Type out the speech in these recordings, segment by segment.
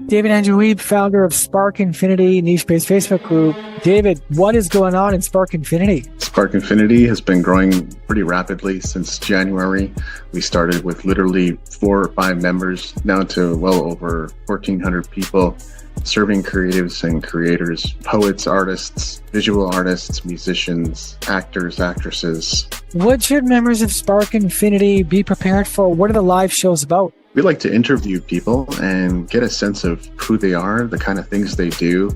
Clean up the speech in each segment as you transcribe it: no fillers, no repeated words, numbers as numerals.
David Andrew Weeb, founder of Spark Infinity niche-based Facebook group. David, what is going on in Spark Infinity? Spark Infinity has been growing pretty rapidly since January. We started with literally 4 or 5 members, now to well over 1,400 people, serving creatives and creators, poets, artists, visual artists, musicians, actors, actresses. What should members of Spark Infinity be prepared for? What are the live shows about? We like to interview people and get a sense of who they are, the kind of things they do,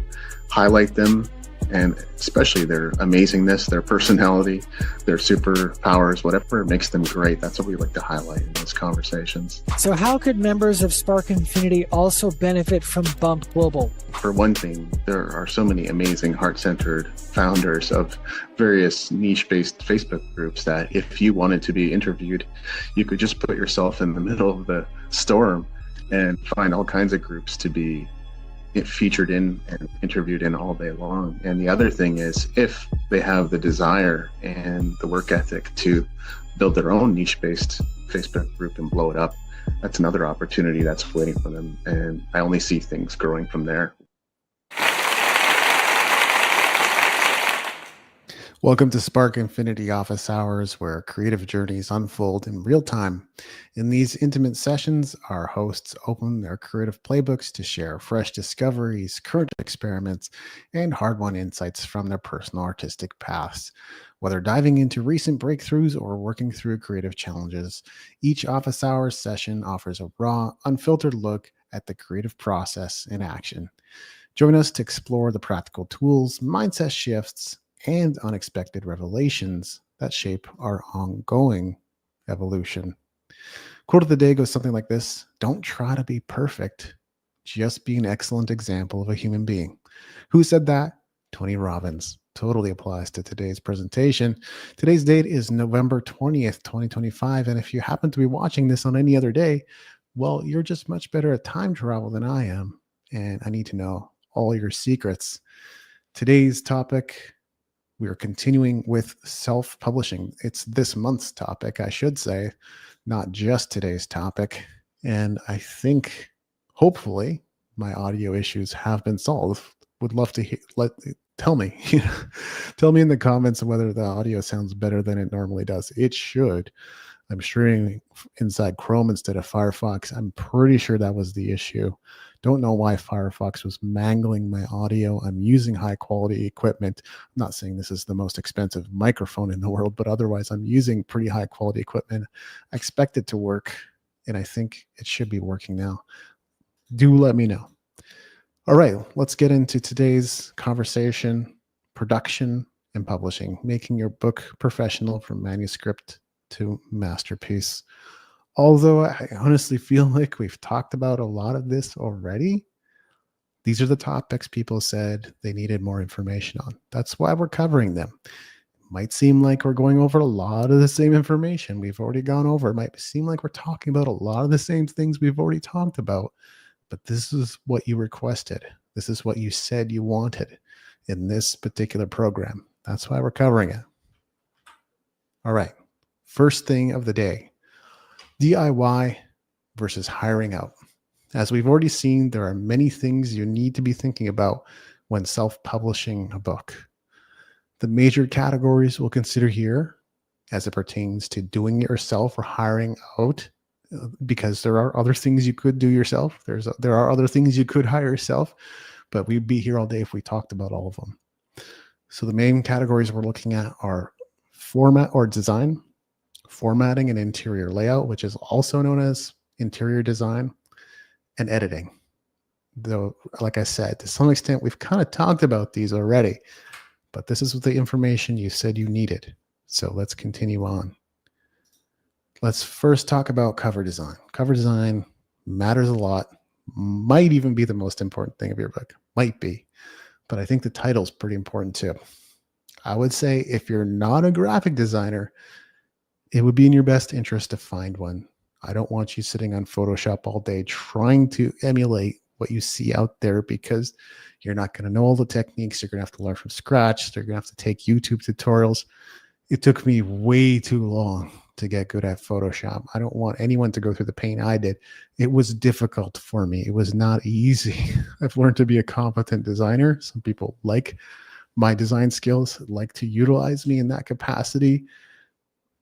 highlight them, and especially their amazingness, their personality, their superpowers, whatever makes them great. That's what we like to highlight in those conversations. So how could members of Spark Infinity also benefit from Bump Global? For one thing, there are so many amazing heart-centered founders of various niche-based Facebook groups that if you wanted to be interviewed, you could just put yourself in the middle of the storm and find all kinds of groups to be featured in and interviewed in all day long. And the other thing is, if they have the desire and the work ethic to build their own niche-based Facebook group and blow it up, that's another opportunity that's waiting for them. And I only see things growing from there. Welcome to Spark Infinity Office Hours, where creative journeys unfold in real time. In these intimate sessions, our hosts open their creative playbooks to share fresh discoveries, current experiments, and hard-won insights from their personal artistic paths. Whether diving into recent breakthroughs or working through creative challenges, each Office Hours session offers a raw, unfiltered look at the creative process in action. Join us to explore the practical tools, mindset shifts, and unexpected revelations that shape our ongoing evolution. Quote of the day goes something like this: "Don't try to be perfect, just be an excellent example of a human being." Who said that? Tony Robbins. Totally applies to today's presentation. Today's date is November 20th, 2025. And if you happen to be watching this on any other day, well, you're just much better at time travel than I am. And I need to know all your secrets. Today's topic, we are continuing with self-publishing. It's this month's topic, I should say, not just today's topic. And I think, hopefully, my audio issues have been solved. Would love to tell me. Tell me in the comments whether the audio sounds better than it normally does. It should. I'm streaming inside Chrome instead of Firefox. I'm pretty sure that was the issue. Don't know why Firefox was mangling my audio. I'm using high quality equipment. I'm not saying this is the most expensive microphone in the world, but otherwise I'm using pretty high quality equipment. I expect it to work, and I think it should be working now. Do let me know. All right, let's get into today's conversation: production and publishing, making your book professional from manuscript to masterpiece. Although I honestly feel like we've talked about a lot of this already, these are the topics people said they needed more information on. That's why we're covering them. Might seem like we're going over a lot of the same information we've already gone over. It might seem like we're talking about a lot of the same things we've already talked about, but this is what you requested. This is what you said you wanted in this particular program. That's why we're covering it. All right. First thing of the day: DIY versus hiring out. As we've already seen, there are many things you need to be thinking about when self-publishing a book. The major categories we'll consider here as it pertains to doing it yourself or hiring out, because there are other things you could do yourself. There are other things you could hire yourself, but we'd be here all day if we talked about all of them. So the main categories we're looking at are format or design, formatting and interior layout, which is also known as interior design, and editing. Though, like I said, to some extent, we've kind of talked about these already, but this is the information you said you needed. So let's continue on. Let's first talk about cover design. Cover design matters a lot, might even be the most important thing of your book. Might be, but I think the title's pretty important too. I would say if you're not a graphic designer, it would be in your best interest to find one. I don't want you sitting on Photoshop all day trying to emulate what you see out there, because you're not going to know all the techniques. You're going to have to learn from scratch. You're going to have to take YouTube tutorials. It took me way too long to get good at Photoshop. I don't want anyone to go through the pain I did. It was difficult for me. It was not easy. I've learned to be a competent designer. Some people like my design skills, like to utilize me in that capacity.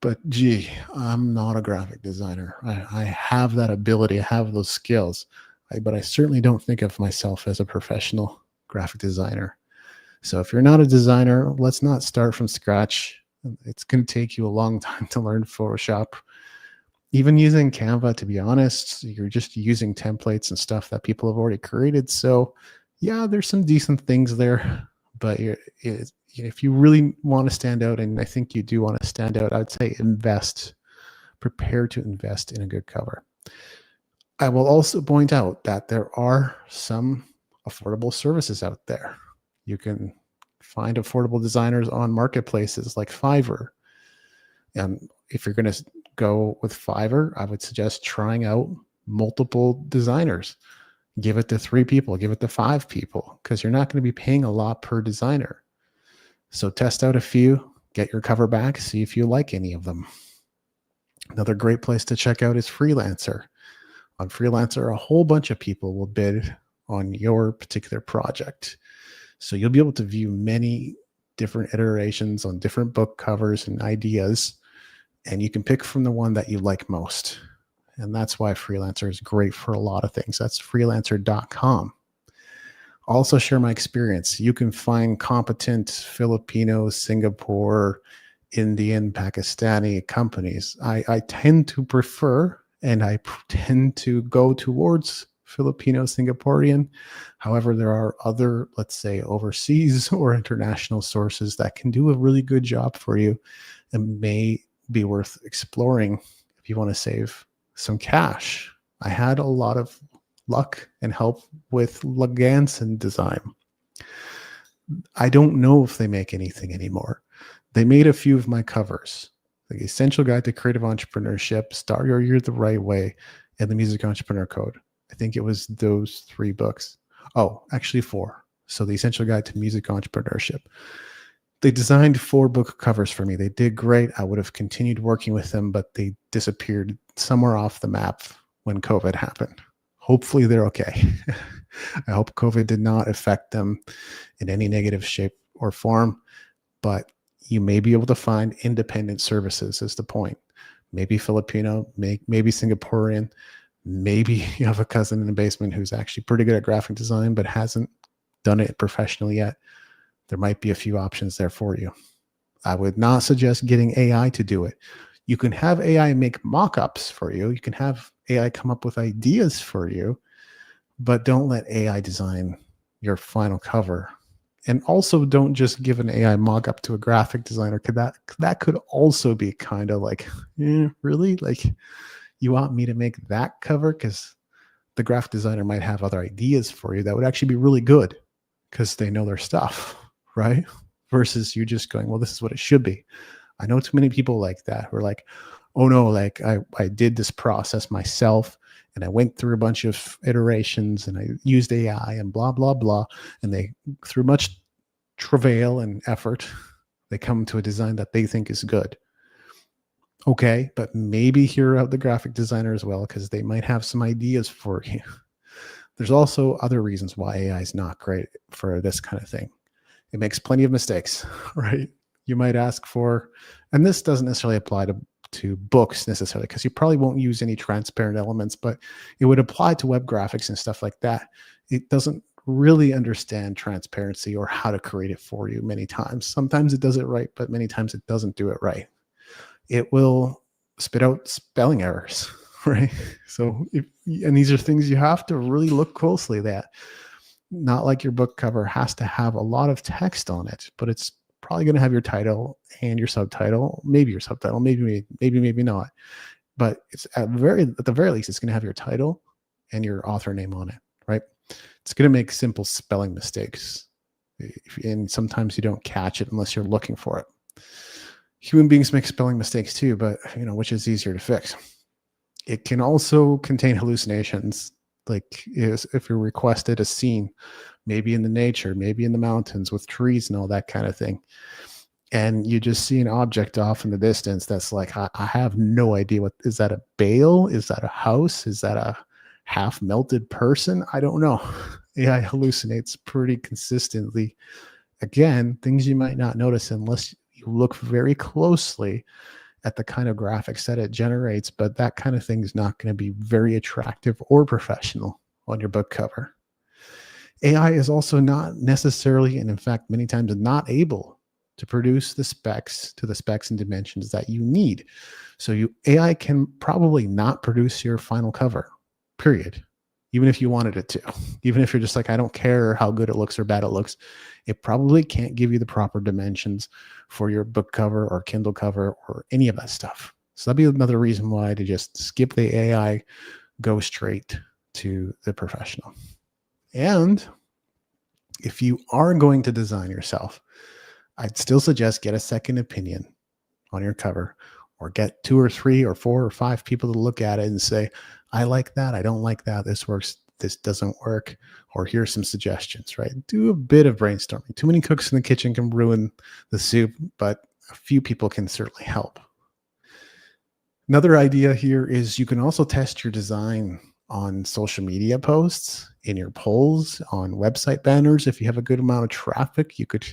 But gee, I'm not a graphic designer. I have that ability, I have those skills, but I certainly don't think of myself as a professional graphic designer. So if you're not a designer, let's not start from scratch. It's going to take you a long time to learn Photoshop. Even using Canva, to be honest, you're just using templates and stuff that people have already created. So yeah, there's some decent things there, but if you really want to stand out, and I think you do want to stand out, I'd say prepare to invest in a good cover. I will also point out that there are some affordable services out there. You can find affordable designers on marketplaces like Fiverr. And if you're going to go with Fiverr, I would suggest trying out multiple designers. Give it to 3 people, give it to 5 people, because you're not going to be paying a lot per designer. So test out a few, get your cover back, see if you like any of them. Another great place to check out is Freelancer. On Freelancer, a whole bunch of people will bid on your particular project. So you'll be able to view many different iterations on different book covers and ideas, and you can pick from the one that you like most. And that's why Freelancer is great for a lot of things. That's freelancer.com. Also share my experience. You can find competent Filipino, Singapore, Indian, Pakistani companies. I tend to prefer, and I tend to go towards Filipino, Singaporean. However, there are other, let's say, overseas or international sources that can do a really good job for you and may be worth exploring if you want to save some cash. I had a lot of luck and help with Laganson Design. I don't know if they make anything anymore. They made a few of my covers, the Essential Guide to Creative Entrepreneurship, Start Your Year the Right Way, and the Music Entrepreneur Code. I think it was those 3 books. Oh, actually 4. So the Essential Guide to Music Entrepreneurship. They designed 4 book covers for me. They did great. I would have continued working with them, but they disappeared somewhere off the map when COVID happened. Hopefully they're okay. I hope COVID did not affect them in any negative shape or form, but you may be able to find independent services is the point. Maybe Filipino, maybe Singaporean, maybe you have a cousin in the basement who's actually pretty good at graphic design, but hasn't done it professionally yet. There might be a few options there for you. I would not suggest getting AI to do it. You can have AI make mock-ups for you. You can have AI come up with ideas for you, but don't let AI design your final cover. And also don't just give an AI mock-up to a graphic designer. That could also be kind of like, really? Like, you want me to make that cover? Because the graphic designer might have other ideas for you that would actually be really good because they know their stuff, right? Versus you just going, well, this is what it should be. I know too many people like that who are like, oh no, like I did this process myself and I went through a bunch of iterations and I used AI and blah, blah, blah. And they, through much travail and effort, they come to a design that they think is good. Okay, but maybe hear out the graphic designer as well, because they might have some ideas for you. There's also other reasons why AI is not great for this kind of thing. It makes plenty of mistakes, right? You might ask for, and this doesn't necessarily apply to books necessarily, because you probably won't use any transparent elements, but it would apply to web graphics and stuff like that. It doesn't really understand transparency or how to create it for you many times. Sometimes it does it right, but many times it doesn't do it right. It will spit out spelling errors, right? So, and these are things you have to really look closely at. Not like your book cover has to have a lot of text on it, but it's probably going to have your title and your subtitle, maybe your subtitle, maybe not. But it's at the very least, it's going to have your title and your author name on it, right? It's going to make simple spelling mistakes. And sometimes you don't catch it unless you're looking for it. Human beings make spelling mistakes too, but which is easier to fix? It can also contain hallucinations. Like if you requested a scene, maybe in the nature, maybe in the mountains with trees and all that kind of thing. and you just see an object off in the distance that's like, I have no idea, what is that, a bale? Is that a house? Is that a half melted person? I don't know. AI hallucinates pretty consistently. Again, things you might not notice unless you look very closely at the kind of graphics that it generates, but that kind of thing is not going to be very attractive or professional on your book cover. AI is also not necessarily, and in fact, many times not able to produce the specs to the specs and dimensions that you need. So AI can probably not produce your final cover, period. Even if you wanted it to, even if you're just like, I don't care how good it looks or bad it looks, it probably can't give you the proper dimensions for your book cover or Kindle cover or any of that stuff. So that'd be another reason why to just skip the AI, go straight to the professional. And if you are going to design yourself, I'd still suggest get a second opinion on your cover, or get 2 or 3 or 4 or 5 people to look at it and say, I like that, I don't like that, this works, this doesn't work, or here's some suggestions, right? Do a bit of brainstorming. Too many cooks in the kitchen can ruin the soup, but a few people can certainly help. Another idea here is you can also test your design on social media posts, in your polls, on website banners. If you have a good amount of traffic, you could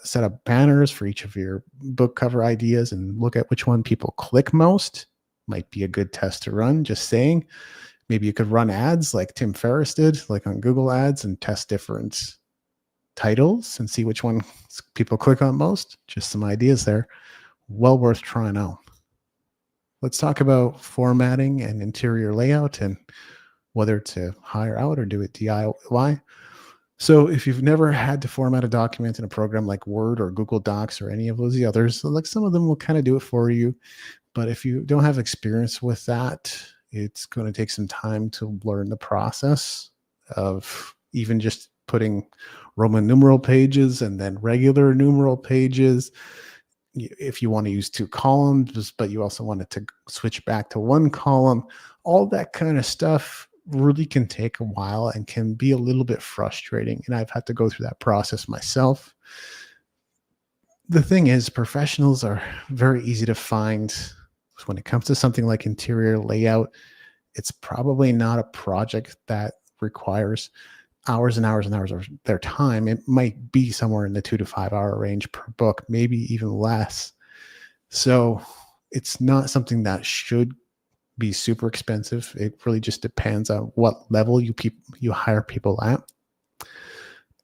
set up banners for each of your book cover ideas and look at which one people click most. Might be a good test to run, just saying. Maybe you could run ads like Tim Ferriss did, like on Google Ads, and test different titles and see which one people click on most. Just some ideas there. Well worth trying out. Let's talk about formatting and interior layout and whether to hire out or do it DIY. So if you've never had to format a document in a program like Word or Google Docs or any of those others, so like some of them will kind of do it for you. But if you don't have experience with that, it's going to take some time to learn the process of even just putting Roman numeral pages and then regular numeral pages. If you want to use 2 columns, but you also want it to switch back to 1 column, all that kind of stuff really can take a while and can be a little bit frustrating. And I've had to go through that process myself. The thing is, professionals are very easy to find. When it comes to something like interior layout, it's probably not a project that requires hours and hours and hours of their time. It might be somewhere in the 2 to 5 hour range per book, maybe even less. So it's not something that should be super expensive. It really just depends on what level you hire people at.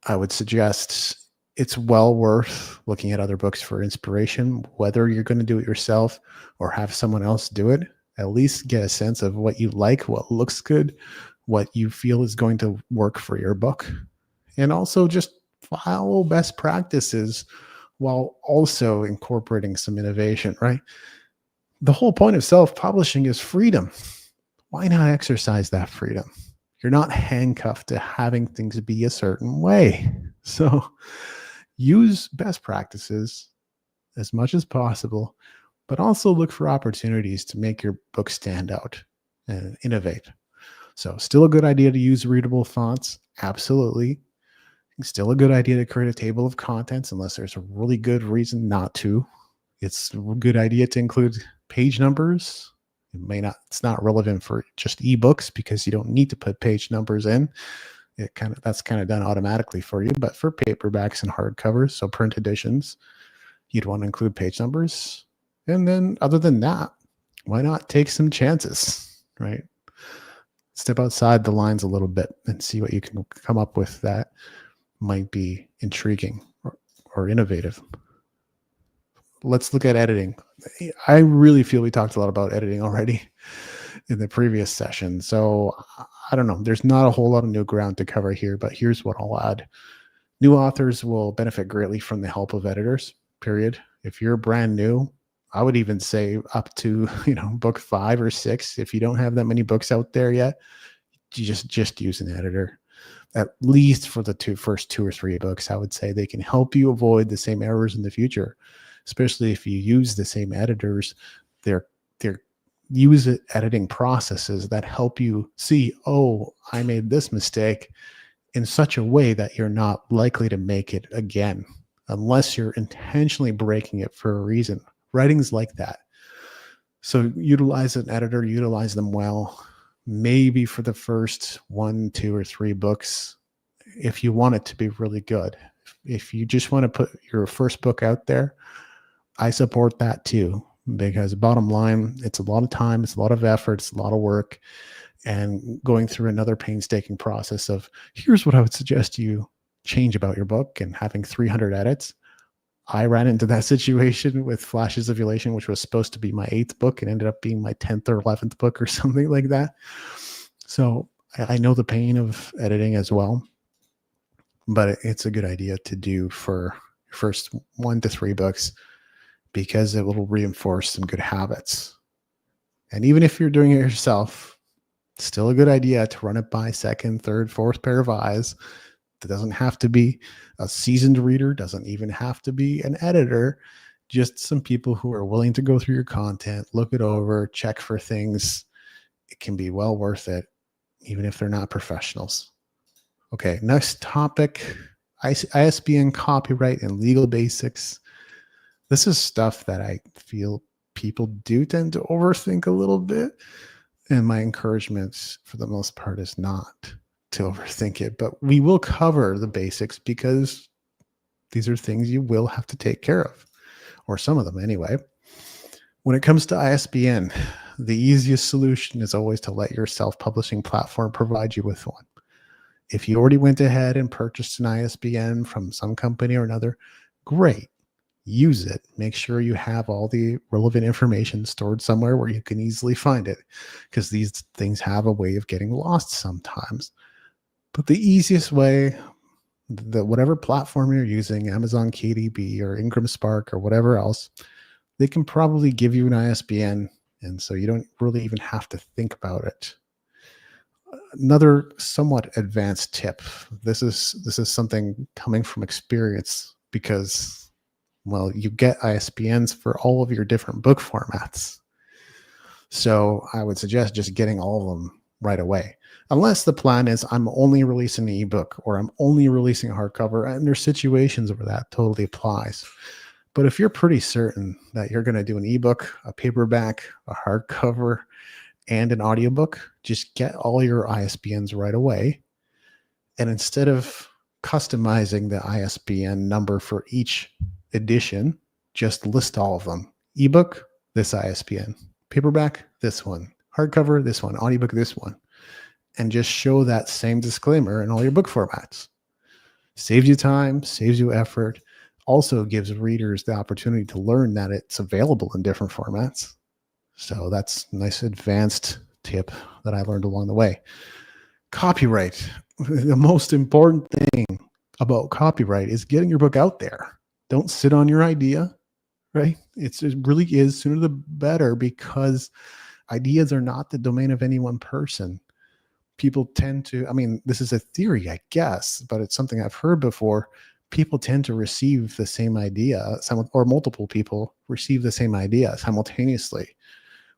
I would suggest it's well worth looking at other books for inspiration, whether you're going to do it yourself or have someone else do it. At least get a sense of what you like, what looks good, what you feel is going to work for your book. And also just follow best practices while also incorporating some innovation, right? The whole point of self-publishing is freedom. Why not exercise that freedom? You're not handcuffed to having things be a certain way. So use best practices as much as possible, but also look for opportunities to make your book stand out and innovate. So still a good idea to use readable fonts. Absolutely. Still a good idea to create a table of contents unless there's a really good reason not to. It's a good idea to include page numbers. It's not relevant for just ebooks because you don't need to put page numbers in. That's kind of done automatically for you, but for paperbacks and hardcovers, so print editions, you'd want to include page numbers. And then other than that, why not take some chances, right? Step outside the lines a little bit and see what you can come up with that might be intriguing or innovative. Let's look at editing. I really feel we talked a lot about editing already in the previous session. So I don't know. There's not a whole lot of new ground to cover here, but here's what I'll add. New authors will benefit greatly from the help of editors, period. If you're brand new, I would even say up to, book 5 or 6. If you don't have that many books out there yet, you just use an editor. At least for the first 2 or 3 books, I would say they can help you avoid the same errors in the future. Especially if you use the same editors, they're use editing processes that help you see, oh, I made this mistake in such a way that you're not likely to make it again. unless you're intentionally breaking it for a reason. Writing's like that. So utilize an editor, utilize them well, maybe for the first 1, 2, or 3 books, if you want it to be really good. If you just want to put your first book out there, I support that too, because bottom line, it's a lot of time, it's a lot of effort, it's a lot of work, and going through another painstaking process of, here's what I would suggest you change about your book, and having 300 edits. I ran into that situation with Flashes of Elation, which was supposed to be my 8th book and ended up being my 10th or 11th book or something like that. So I know the pain of editing as well, but it's a good idea to do for your first 1 to 3 books, because it will reinforce some good habits. And even if you're doing it yourself, it's still a good idea to run it by second, third, fourth pair of eyes. It doesn't have to be a seasoned reader, doesn't even have to be an editor, just some people who are willing to go through your content, look it over, check for things. It can be well worth it, even if they're not professionals. Okay, next topic, ISBN copyright and legal basics. This is stuff that I feel people do tend to overthink a little bit. And my encouragement for the most part is not to overthink it, but we will cover the basics because these are things you will have to take care of, or some of them anyway. When it comes to ISBN, the easiest solution is always to let your self-publishing platform provide you with one. If you already went ahead and purchased an ISBN from some company or another, great. Use it. Make sure you have all the relevant information stored somewhere where you can easily find it, because these things have a way of getting lost sometimes. But the easiest way, whatever platform you're using, Amazon KDB or Ingram Spark or whatever else, they can probably give you an ISBN, and so you don't really even have to think about it. Another somewhat advanced tip. This is something coming from experience, because, well, you get ISBNs for all of your different book formats. So I would suggest just getting all of them right away. Unless the plan is, I'm only releasing an ebook or I'm only releasing a hardcover, and there's situations where that totally applies. But if you're pretty certain that you're going to do an ebook, a paperback, a hardcover, and an audiobook, just get all your ISBNs right away. And instead of customizing the ISBN number for each edition, just list all of them. Ebook, this ISBN. Paperback, this one. Hardcover, this one. Audiobook, this one. And just show that same disclaimer in all your book formats. Saves you time, saves you effort, also gives readers the opportunity to learn that it's available in different formats. So that's a nice advanced tip that I learned along the way. Copyright. The most important thing about copyright is getting your book out there. Don't sit on your idea, right? It really is, sooner the better, because ideas are not the domain of any one person. People tend to, I mean, this is a theory, I guess, but it's something I've heard before. People tend to receive the same idea, or multiple people receive the same idea simultaneously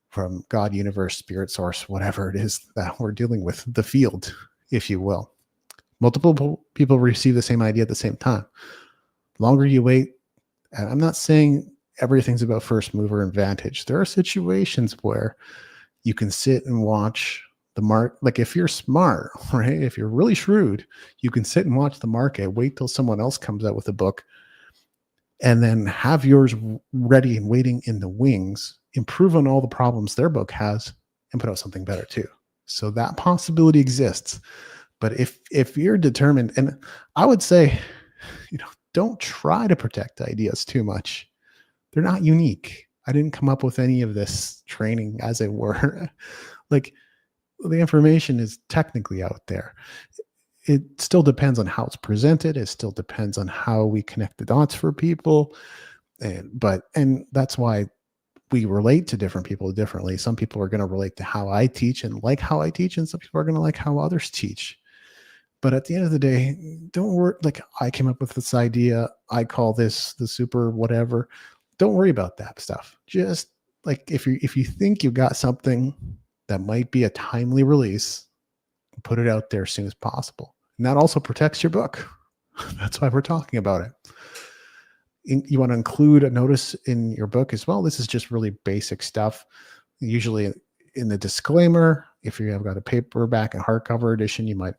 from God, universe, spirit source, whatever it is that we're dealing with, the field, if you will. Multiple people receive the same idea at the same time. Longer you wait, and I'm not saying everything's about first mover advantage. There are situations where you can sit and watch the market. Like if you're smart, right? If you're really shrewd, you can sit and watch the market, wait till someone else comes out with a book, and then have yours ready and waiting in the wings, improve on all the problems their book has, and put out something better too. So that possibility exists. But if you're determined, and I would say, don't try to protect ideas too much. They're not unique. I didn't come up with any of this training, as it were. Like, the information is technically out there. It still depends on how it's presented. It still depends on how we connect the dots for people. And that's why we relate to different people differently. Some people are going to relate to how I teach and like how I teach, and some people are going to like how others teach. But at the end of the day, don't worry. Like, I came up with this idea. I call this the super whatever. Don't worry about that stuff. Just like, if you think you've got something that might be a timely release, put it out there as soon as possible. And that also protects your book. That's why we're talking about it. you want to include a notice in your book as well. This is just really basic stuff. Usually in the disclaimer, if you have got a paperback and hardcover edition, you might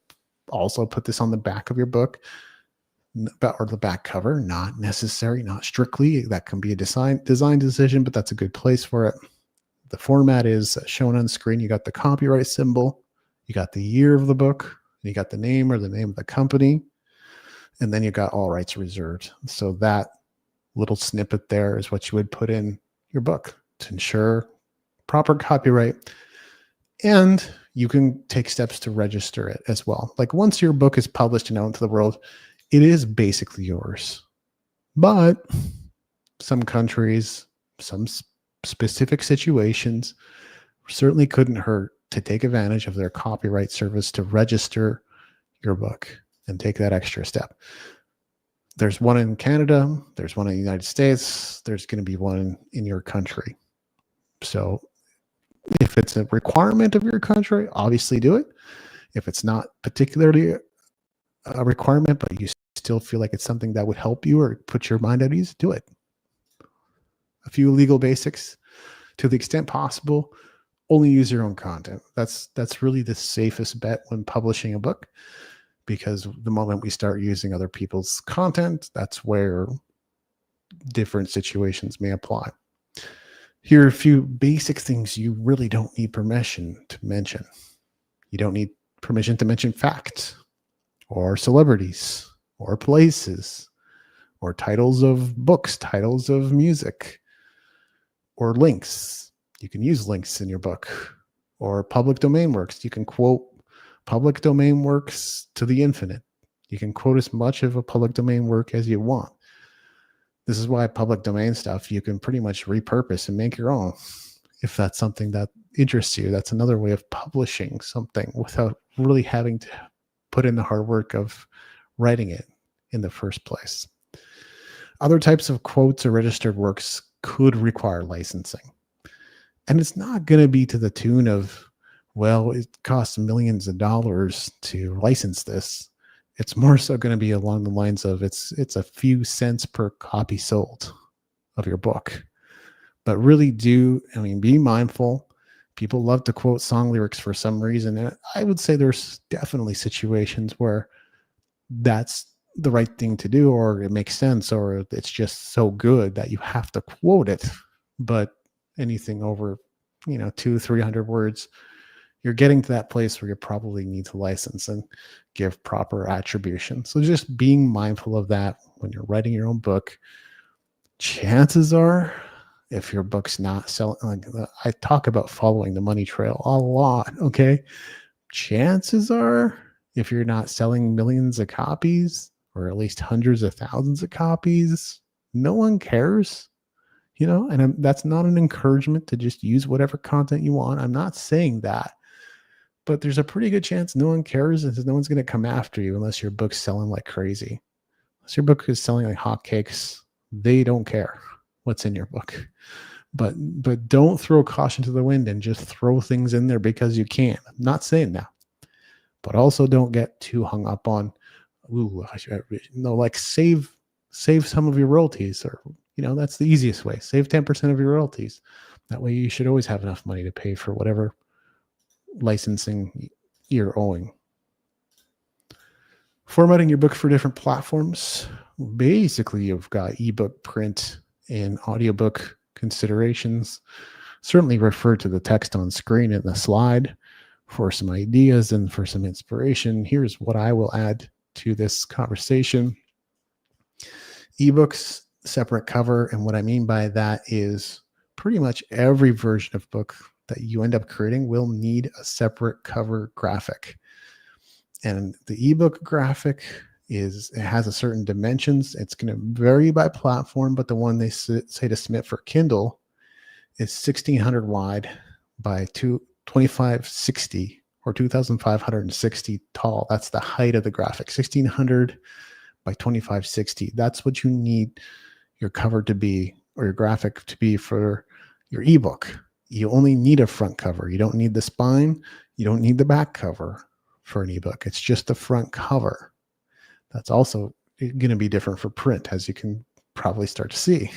also put this on the back of your book, or the back cover. Not necessary, not strictly. That can be a design decision, but that's a good place for it. The format is shown on screen. You got the copyright symbol, you got the year of the book, you got the name or the name of the company, and then you got all rights reserved. So that little snippet there is what you would put in your book to ensure proper copyright. And you can take steps to register it as well. Like once your book is published and out into the world, it is basically yours. But some countries, some specific situations certainly couldn't hurt to take advantage of their copyright service to register your book and take that extra step. There's one in Canada, there's one in the United States, there's going to be one in your country. So if it's a requirement of your country, obviously do it. If it's not particularly a requirement, but you still feel like it's something that would help you or put your mind at ease, do it. A few legal basics: to the extent possible, only use your own content. That's really the safest bet when publishing a book, because the moment we start using other people's content, that's where different situations may apply. Here are a few basic things you really don't need permission to mention. You don't need permission to mention facts or celebrities or places or titles of books, titles of music, or links. You can use links in your book, or public domain works. You can quote public domain works to the infinite. You can quote as much of a public domain work as you want. This is why public domain stuff you can pretty much repurpose and make your own if that's something that interests you. That's another way of publishing something without really having to put in the hard work of writing it in the first place. Other types of quotes or registered works could require licensing. And it's not going to be to the tune of, well, it costs millions of dollars to license this. It's more so going to be along the lines of it's a few cents per copy sold of your book. But really be mindful. People love to quote song lyrics for some reason. And I would say there's definitely situations where that's the right thing to do, or it makes sense, or it's just so good that you have to quote it. But anything over, 200-300 words, you're getting to that place where you probably need to license and give proper attribution. So just being mindful of that when you're writing your own book. Chances are, if your book's not selling, I talk about following the money trail a lot, okay? Chances are, if you're not selling millions of copies, or at least hundreds of thousands of copies, no one cares. And that's not an encouragement to just use whatever content you want. I'm not saying that. But there's a pretty good chance no one cares, and no one's going to come after you unless your book's selling like crazy. Unless your book is selling like hotcakes, they don't care what's in your book. But don't throw caution to the wind and just throw things in there because you can. I'm not saying that. But also don't get too hung up on, save some of your royalties, or that's the easiest way. Save 10% of your royalties. That way you should always have enough money to pay for whatever licensing you're owing. Formatting your book for different platforms. Basically, you've got ebook, print, and audiobook considerations. Certainly refer to the text on screen in the slide for some ideas and for some inspiration. Here's what I will add to this conversation. Ebooks, separate cover, and what I mean by that is pretty much every version of book that you end up creating will need a separate cover graphic. And the ebook graphic has a certain dimensions. It's going to vary by platform, but the one they say to submit for Kindle is 1600 wide by 2560 or 2560 tall. That's the height of the graphic. 1600 by 2560. That's what you need your cover to be, or your graphic to be, for your ebook. You only need a front cover. You don't need the spine. You don't need the back cover for an ebook. It's just the front cover. That's also going to be different for print, as you can probably start to see.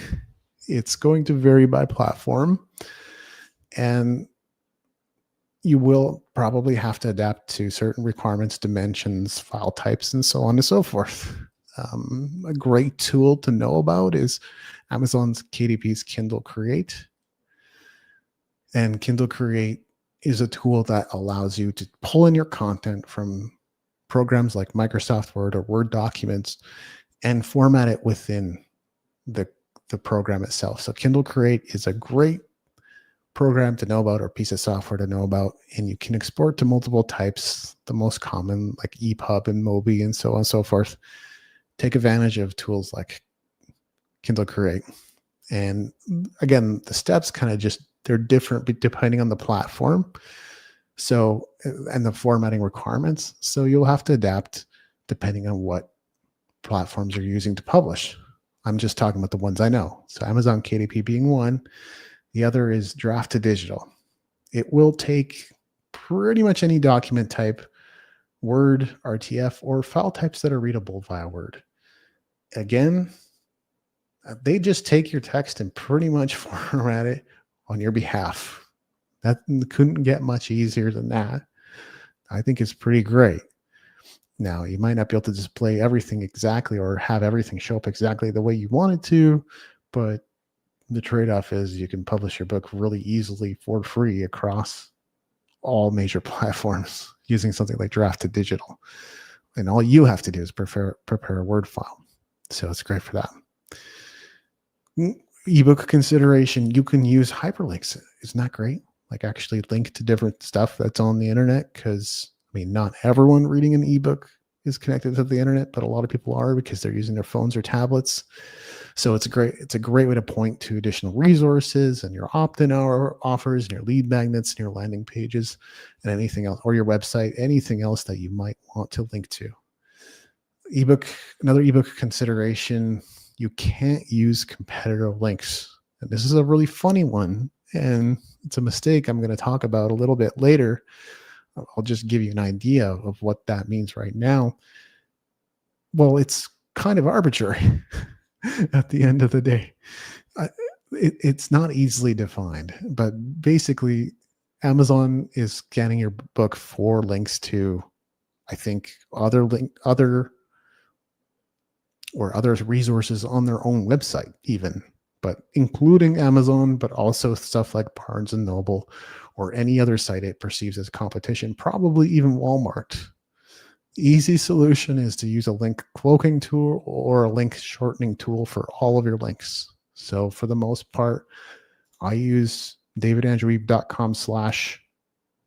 It's going to vary by platform, and you will probably have to adapt to certain requirements, dimensions, file types, and so on and so forth. A great tool to know about is Amazon's KDP's Kindle Create. And Kindle Create is a tool that allows you to pull in your content from programs like Microsoft Word or Word documents and format it within the program itself. So Kindle Create is a great program to know about, or piece of software to know about, and you can export to multiple types, the most common like EPUB and Mobi and so on and so forth. Take advantage of tools like Kindle Create. And again, the steps kind of just, they're different depending on the platform. So, and the formatting requirements. So you'll have to adapt depending on what platforms you're using to publish. I'm just talking about the ones I know. So Amazon KDP being one. The other is Draft to Digital. It will take pretty much any document type, Word, RTF, or file types that are readable via Word. Again, they just take your text and pretty much format it on your behalf. That couldn't get much easier than that. I think it's pretty great. Now, you might not be able to display everything exactly or have everything show up exactly the way you want it to, but the trade-off is you can publish your book really easily for free across all major platforms using something like Draft to Digital. And all you have to do is prepare a Word file. So it's great for that. Ebook consideration, you can use hyperlinks. Isn't that great? Like actually link to different stuff that's on the internet, because I mean, not everyone reading an ebook is connected to the internet, but a lot of people are because they're using their phones or tablets. So it's a great way to point to additional resources and your opt-in offers and your lead magnets and your landing pages and anything else, or your website, anything else that you might want to link to. Another ebook consideration, you can't use competitor links. And this is a really funny one, and it's a mistake I'm going to talk about a little bit later. I'll just give you an idea of what that means right now. Well, it's kind of arbitrary at the end of the day. It's not easily defined, but basically Amazon is scanning your book for links to, I think, other resources on their own website even, but including Amazon, but also stuff like Barnes and Noble or any other site it perceives as competition, probably even Walmart. Easy solution is to use a link cloaking tool or a link shortening tool for all of your links. So for the most part, I use davidandrewebe.com/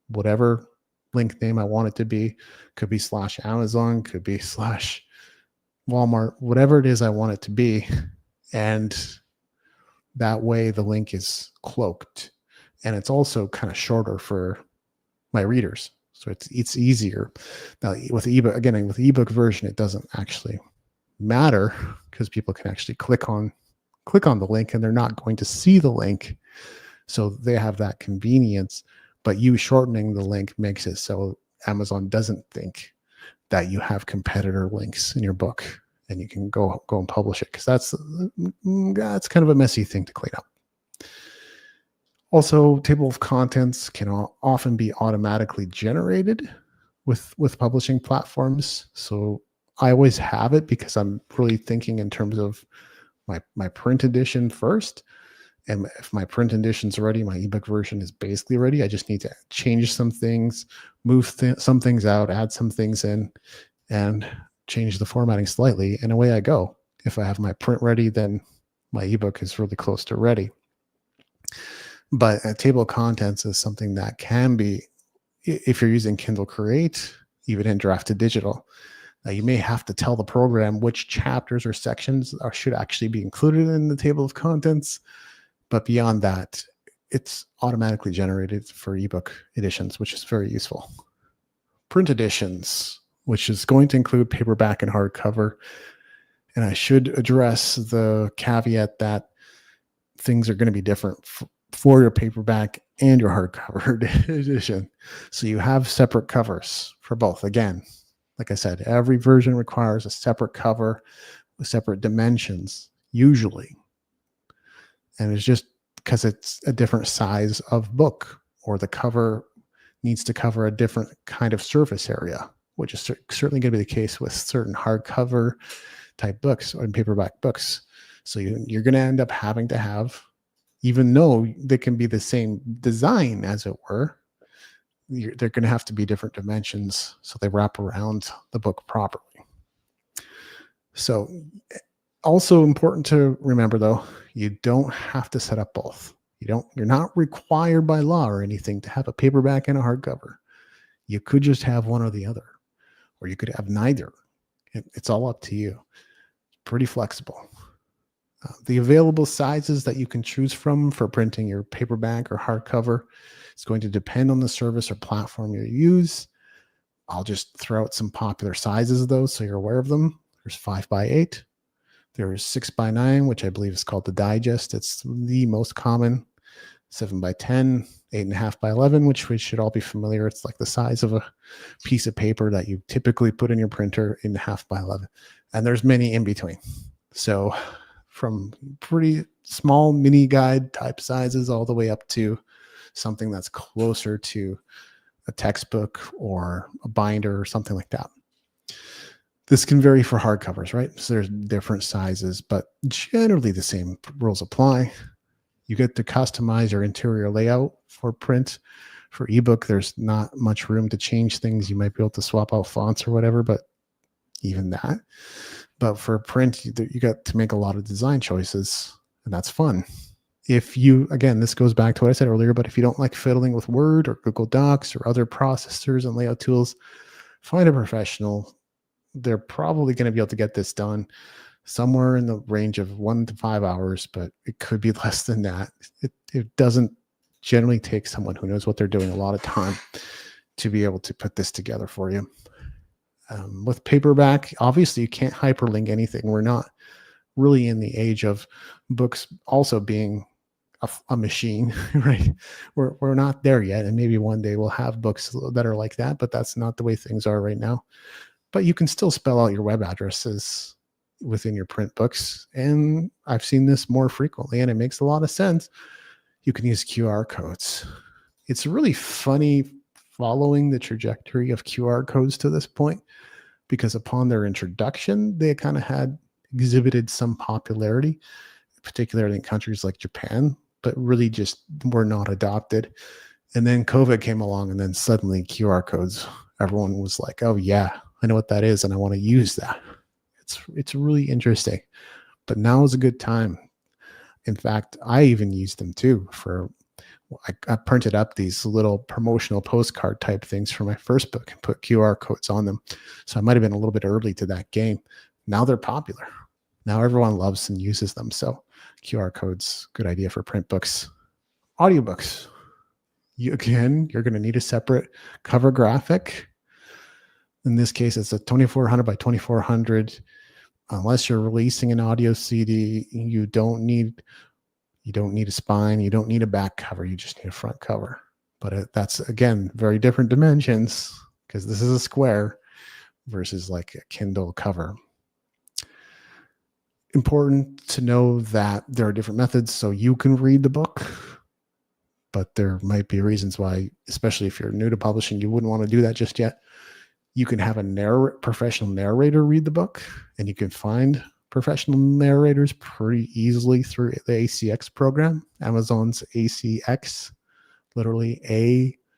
whatever link name I want it to be. Could be /Amazon, could be /Walmart, whatever it is I want it to be. And that way the link is cloaked. And it's also kind of shorter for my readers. So it's easier. Now with the ebook version, it doesn't actually matter because people can actually click on the link and they're not going to see the link. So they have that convenience, but you shortening the link makes it so Amazon doesn't think that you have competitor links in your book and you can go and publish it, because that's kind of a messy thing to clean up. Also, table of contents can often be automatically generated with publishing platforms. So I always have it because I'm really thinking in terms of my print edition first. And if my print edition's ready, my ebook version is basically ready. I just need to change some things, move some things out, add some things in, and change the formatting slightly, and away I go. If I have my print ready, then my ebook is really close to ready. But a table of contents is something that can be, if you're using Kindle Create, even in Draft to Digital, you may have to tell the program which chapters or sections should actually be included in the table of contents. But beyond that, it's automatically generated for ebook editions, which is very useful. Print editions, which is going to include paperback and hardcover. And I should address the caveat that things are going to be different for your paperback and your hardcover edition. So you have separate covers for both. Again, like I said, every version requires a separate cover with separate dimensions. usually. And it's just because it's a different size of book, or the cover needs to cover a different kind of surface area, which is certainly going to be the case with certain hardcover type books or paperback books. So you're going to end up having to have, even though they can be the same design as it were, they're going to have to be different dimensions so they wrap around the book properly. So also important to remember, though, you don't have to set up both. You're not required by law or anything to have a paperback and a hardcover. You could just have one or the other, or you could have neither. It's all up to you. It's pretty flexible. The available sizes that you can choose from for printing your paperback or hardcover is going to depend on the service or platform you use. I'll just throw out some popular sizes of those so you're aware of them. There's 5x8. There's 6x9, which I believe is called the Digest. It's the most common. 7x10, 8.5x11, which we should all be familiar. It's like the size of a piece of paper that you typically put in your printer, 8.5x11. And there's many in between. So from pretty small mini guide type sizes all the way up to something that's closer to a textbook or a binder or something like that. This can vary for hardcovers, right? So there's different sizes, but generally the same rules apply. You get to customize your interior layout for print. For ebook, there's not much room to change things. You might be able to swap out fonts or whatever, but even that. But for print, you got to make a lot of design choices, and that's fun. If you, again, this goes back to what I said earlier, but if you don't like fiddling with Word or Google Docs or other processors and layout tools, find a professional. They're probably going to be able to get this done somewhere in the range of 1 to 5 hours, but it could be less than that. It doesn't generally take someone who knows what they're doing a lot of time to be able to put this together for you. With paperback, obviously you can't hyperlink anything. We're not really in the age of books also being a machine, right? We're not there yet, and maybe one day we'll have books that are like that, but that's not the way things are right now. But you can still spell out your web addresses within your print books. And I've seen this more frequently, and it makes a lot of sense. You can use QR codes. It's really funny following the trajectory of QR codes to this point, because upon their introduction, they kind of had exhibited some popularity, particularly in countries like Japan, but really just were not adopted. And then COVID came along, and then suddenly QR codes, everyone was like, oh yeah, I know what that is, and I want to use that. It's really interesting. But now is a good time. In fact, I even used them too I printed up these little promotional postcard type things for my first book and put QR codes on them. So I might have been a little bit early to that game. Now they're popular. Now everyone loves and uses them. So QR codes, good idea for print books. Audiobooks. You're going to need a separate cover graphic. In this case, it's a 2400 by 2400. Unless you're releasing an audio CD, you don't need a spine. You don't need a back cover. You just need a front cover. But that's, again, very different dimensions, because this is a square versus like a Kindle cover. Important to know that there are different methods so you can read the book, but there might be reasons why, especially if you're new to publishing, you wouldn't want to do that just yet. You can have a professional narrator read the book, and you can find professional narrators pretty easily through the ACX program, Amazon's ACX, literally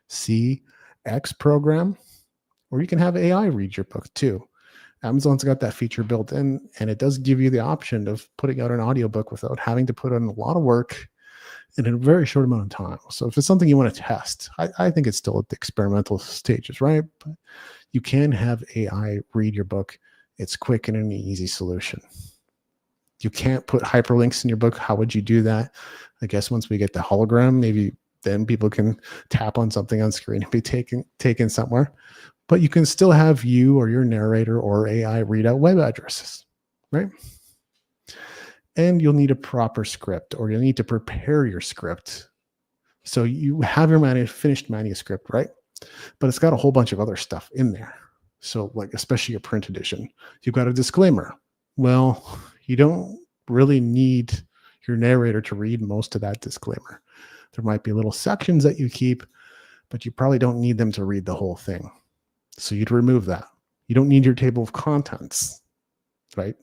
ACX program, or you can have AI read your book too. Amazon's got that feature built in, and it does give you the option of putting out an audiobook without having to put in a lot of work in a very short amount of time. So if it's something you want to test, I think it's still at the experimental stages, right? But you can have AI read your book. It's quick and an easy solution. You can't put hyperlinks in your book. How would you do that? I guess once we get the hologram, maybe then people can tap on something on screen and be taken somewhere. But you can still have you or your narrator or AI read out web addresses, right? And you'll need a proper script, or you'll need to prepare your script. So you have your finished manuscript, right? But it's got a whole bunch of other stuff in there. So like, especially your print edition, you've got a disclaimer. Well, you don't really need your narrator to read most of that disclaimer. There might be little sections that you keep, but you probably don't need them to read the whole thing. So you'd remove that. You don't need your table of contents, right?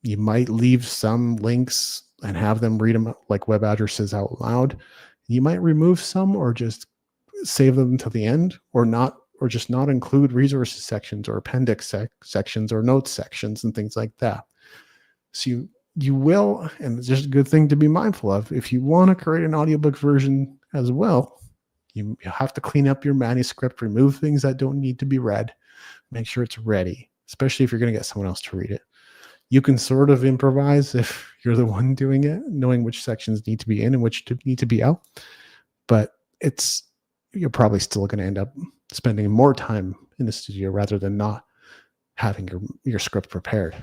You might leave some links and have them read them like web addresses out loud. You might remove some or just save them to the end, or not, or just not include resources sections or appendix sections or notes sections and things like that. So you will, and it's just a good thing to be mindful of, if you want to create an audiobook version as well, you have to clean up your manuscript, remove things that don't need to be read, make sure it's ready, especially if you're going to get someone else to read it. You can sort of improvise if you're the one doing it, knowing which sections need to be in and which need to be out. But you're probably still going to end up spending more time in the studio rather than not having your script prepared.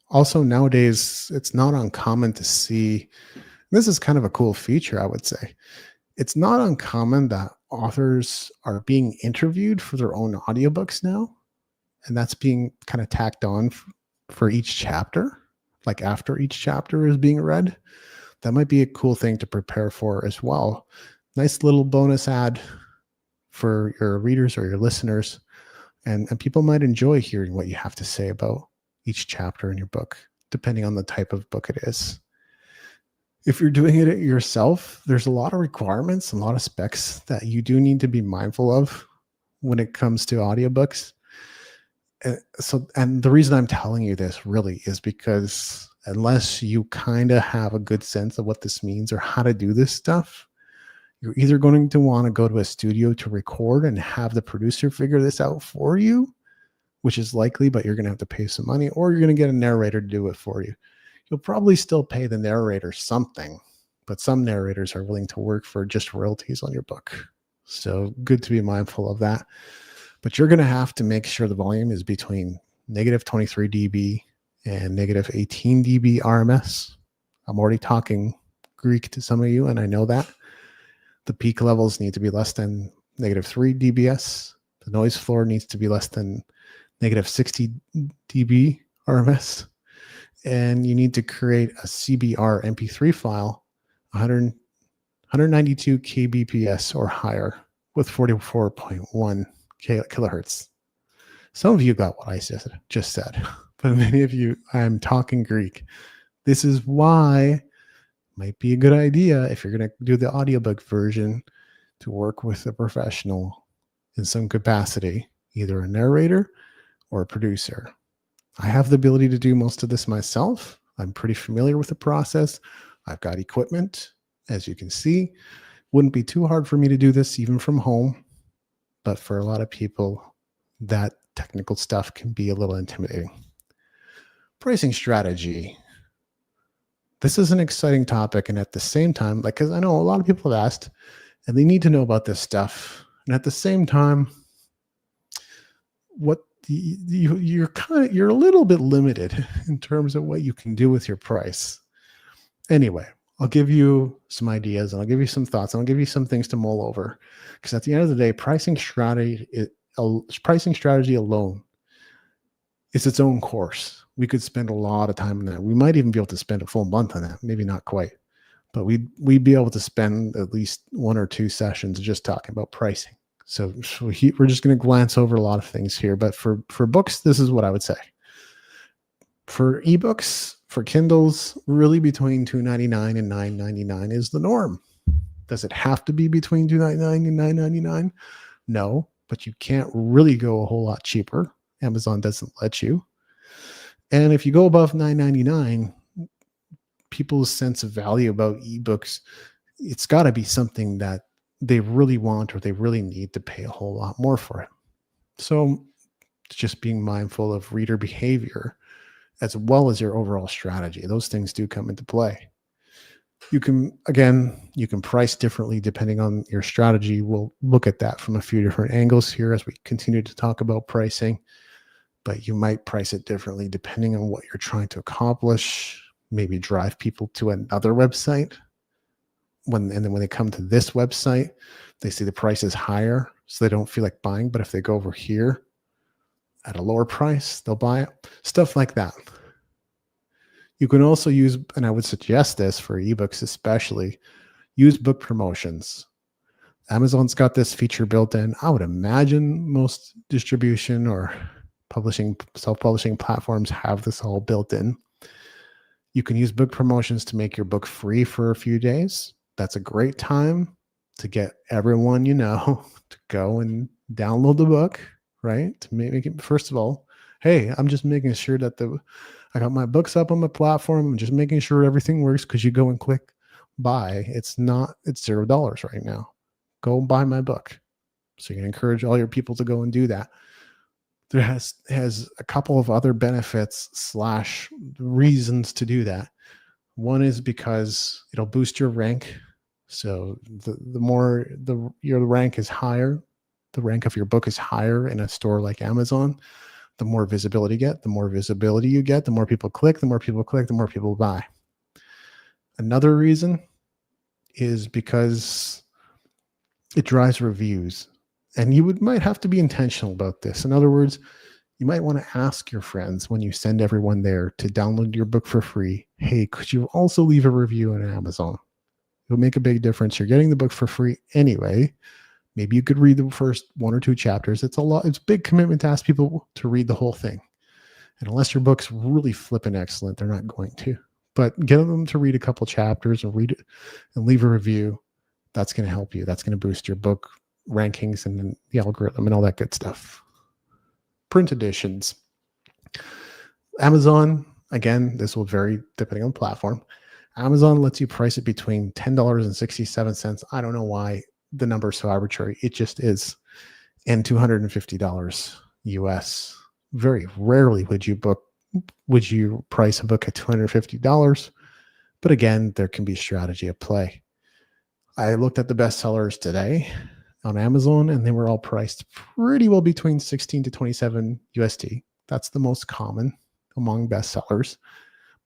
Also, nowadays, it's not uncommon to see, this is kind of a cool feature, I would say. It's not uncommon that authors are being interviewed for their own audiobooks now. And that's being kind of tacked on for each chapter, like after each chapter is being read. That might be a cool thing to prepare for as well. Nice little bonus ad for your readers or your listeners. And people might enjoy hearing what you have to say about each chapter in your book, depending on the type of book it is. If you're doing it yourself, there's a lot of requirements, a lot of specs that you do need to be mindful of when it comes to audiobooks. And the reason I'm telling you this really is because unless you kind of have a good sense of what this means or how to do this stuff, you're either going to want to go to a studio to record and have the producer figure this out for you, which is likely, but you're going to have to pay some money, or you're going to get a narrator to do it for you. You'll probably still pay the narrator something, but some narrators are willing to work for just royalties on your book. So good to be mindful of that. But you're going to have to make sure the volume is between -23 dB and -18 dB RMS. I'm already talking Greek to some of you, and I know that. The peak levels need to be less than -3 dBs. The noise floor needs to be less than -60 dB RMS. And you need to create a CBR MP3 file, 192 kbps or higher with 44.1 kilohertz. Some of you got what I just said, but many of you, I'm talking Greek. This is why it might be a good idea if you're going to do the audiobook version to work with a professional in some capacity, either a narrator or a producer. I have the ability to do most of this myself. I'm pretty familiar with the process. I've got equipment, as you can see. Wouldn't be too hard for me to do this even from home. But for a lot of people, that technical stuff can be a little intimidating. Pricing strategy. This is an exciting topic. And at the same time, because I know a lot of people have asked, and they need to know about this stuff. And at the same time, you're a little bit limited in terms of what you can do with your price. Anyway, I'll give you some ideas and I'll give you some thoughts and I'll give you some things to mull over. Because at the end of the day, pricing strategy alone is its own course. We could spend a lot of time on that. We might even be able to spend a full month on that. Maybe not quite, but we'd be able to spend at least 1 or 2 sessions just talking about pricing. So we're just going to glance over a lot of things here. But for books, this is what I would say. For ebooks, for Kindles, really between $2.99 and $9.99 is the norm. Does it have to be between $2.99 and $9.99? No, but you can't really go a whole lot cheaper. Amazon doesn't let you. And if you go above $9.99, people's sense of value about ebooks, it's got to be something that they really want or they really need to pay a whole lot more for it. So just being mindful of reader behavior as well as your overall strategy. Those things do come into play. You can price differently depending on your strategy. We'll look at that from a few different angles here as we continue to talk about pricing, but you might price it differently depending on what you're trying to accomplish, maybe drive people to another website. And then when they come to this website, they see the price is higher, so they don't feel like buying. But if they go over here, at a lower price, they'll buy it. Stuff like that. You can also use, and I would suggest this for ebooks especially, use book promotions. Amazon's got this feature built in. I would imagine most distribution or self-publishing platforms have this all built in. You can use book promotions to make your book free for a few days. That's a great time to get everyone you know to go and download the book, right? To make it, first of all, hey, I'm just making sure that I got my books up on my platform. I'm just making sure everything works, because you go and click buy. It's $0 right now. Go buy my book. So you can encourage all your people to go and do that. There has a couple of other benefits / reasons to do that. One is because it'll boost your rank. So the more your rank is higher, the rank of your book is higher in a store like Amazon, the more visibility you get. The more visibility you get, the more people click, the more people click, the more people buy. Another reason is because it drives reviews. And you might have to be intentional about this. In other words, you might want to ask your friends when you send everyone there to download your book for free, hey, could you also leave a review on Amazon? It'll make a big difference. You're getting the book for free anyway. Maybe you could read the first 1 or 2 chapters. It's a big commitment to ask people to read the whole thing. And unless your book's really flippin' excellent, they're not going to. But get them to read a couple chapters and read it and leave a review. That's going to help you. That's going to boost your book rankings and the algorithm and all that good stuff. Print editions. Amazon, again, this will vary depending on the platform. Amazon lets you price it between $10.67. I don't know why the number is so arbitrary. It just is. And $250 US. Very rarely would you price a book at $250. But again, there can be strategy at play. I looked at the bestsellers today on Amazon, and they were all priced pretty well between 16 to 27 USD. That's the most common among bestsellers.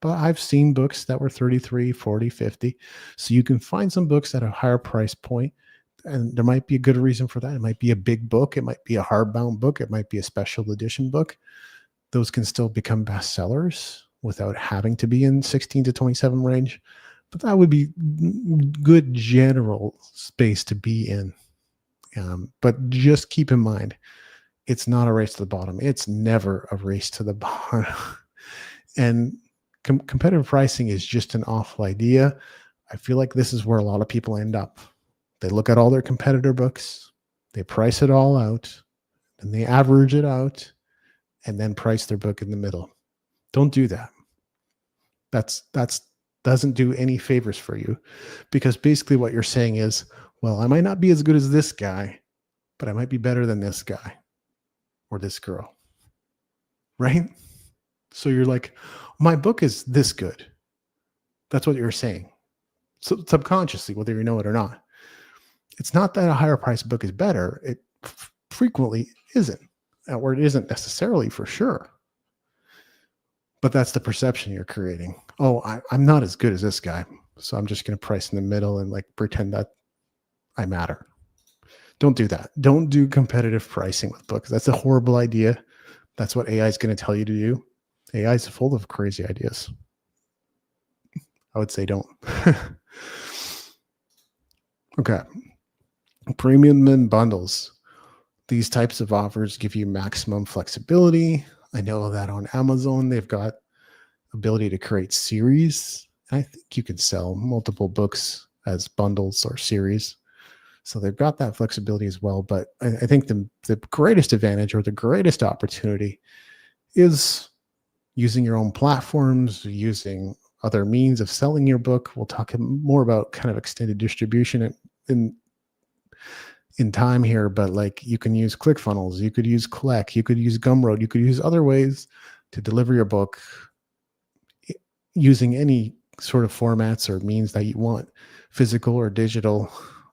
But I've seen books that were 33, 40, 50. So you can find some books at a higher price point, and there might be a good reason for that. It might be a big book. It might be a hardbound book. It might be a special edition book. Those can still become bestsellers without having to be in 16 to 27 range. But that would be good general space to be in. But just keep in mind, it's not a race to the bottom. It's never a race to the bottom. And competitive pricing is just an awful idea. I feel like this is where a lot of people end up. They look at all their competitor books, they price it all out, and they average it out, and then price their book in the middle. Don't do that. That's doesn't do any favors for you, because basically what you're saying is, well, I might not be as good as this guy, but I might be better than this guy or this girl, right? So you're like, my book is this good. That's what you're saying. So subconsciously, whether you know it or not. It's not that a higher priced book is better. It frequently isn't, or it isn't necessarily for sure. But that's the perception you're creating. Oh, I'm not as good as this guy, so I'm just going to price in the middle and like pretend that I matter. Don't do that. Don't do competitive pricing with books. That's a horrible idea. That's what AI is going to tell you to do. AI is full of crazy ideas. I would say don't. Okay. Premium and bundles. These types of offers give you maximum flexibility. I know that on Amazon, they've got ability to create series. I think you can sell multiple books as bundles or series. So they've got that flexibility as well. But I think the greatest advantage or the greatest opportunity is using your own platforms, using other means of selling your book. We'll talk more about kind of extended distribution in time here, but like you can use ClickFunnels, you could use Collect, you could use Gumroad, you could use other ways to deliver your book using any sort of formats or means that you want, physical or digital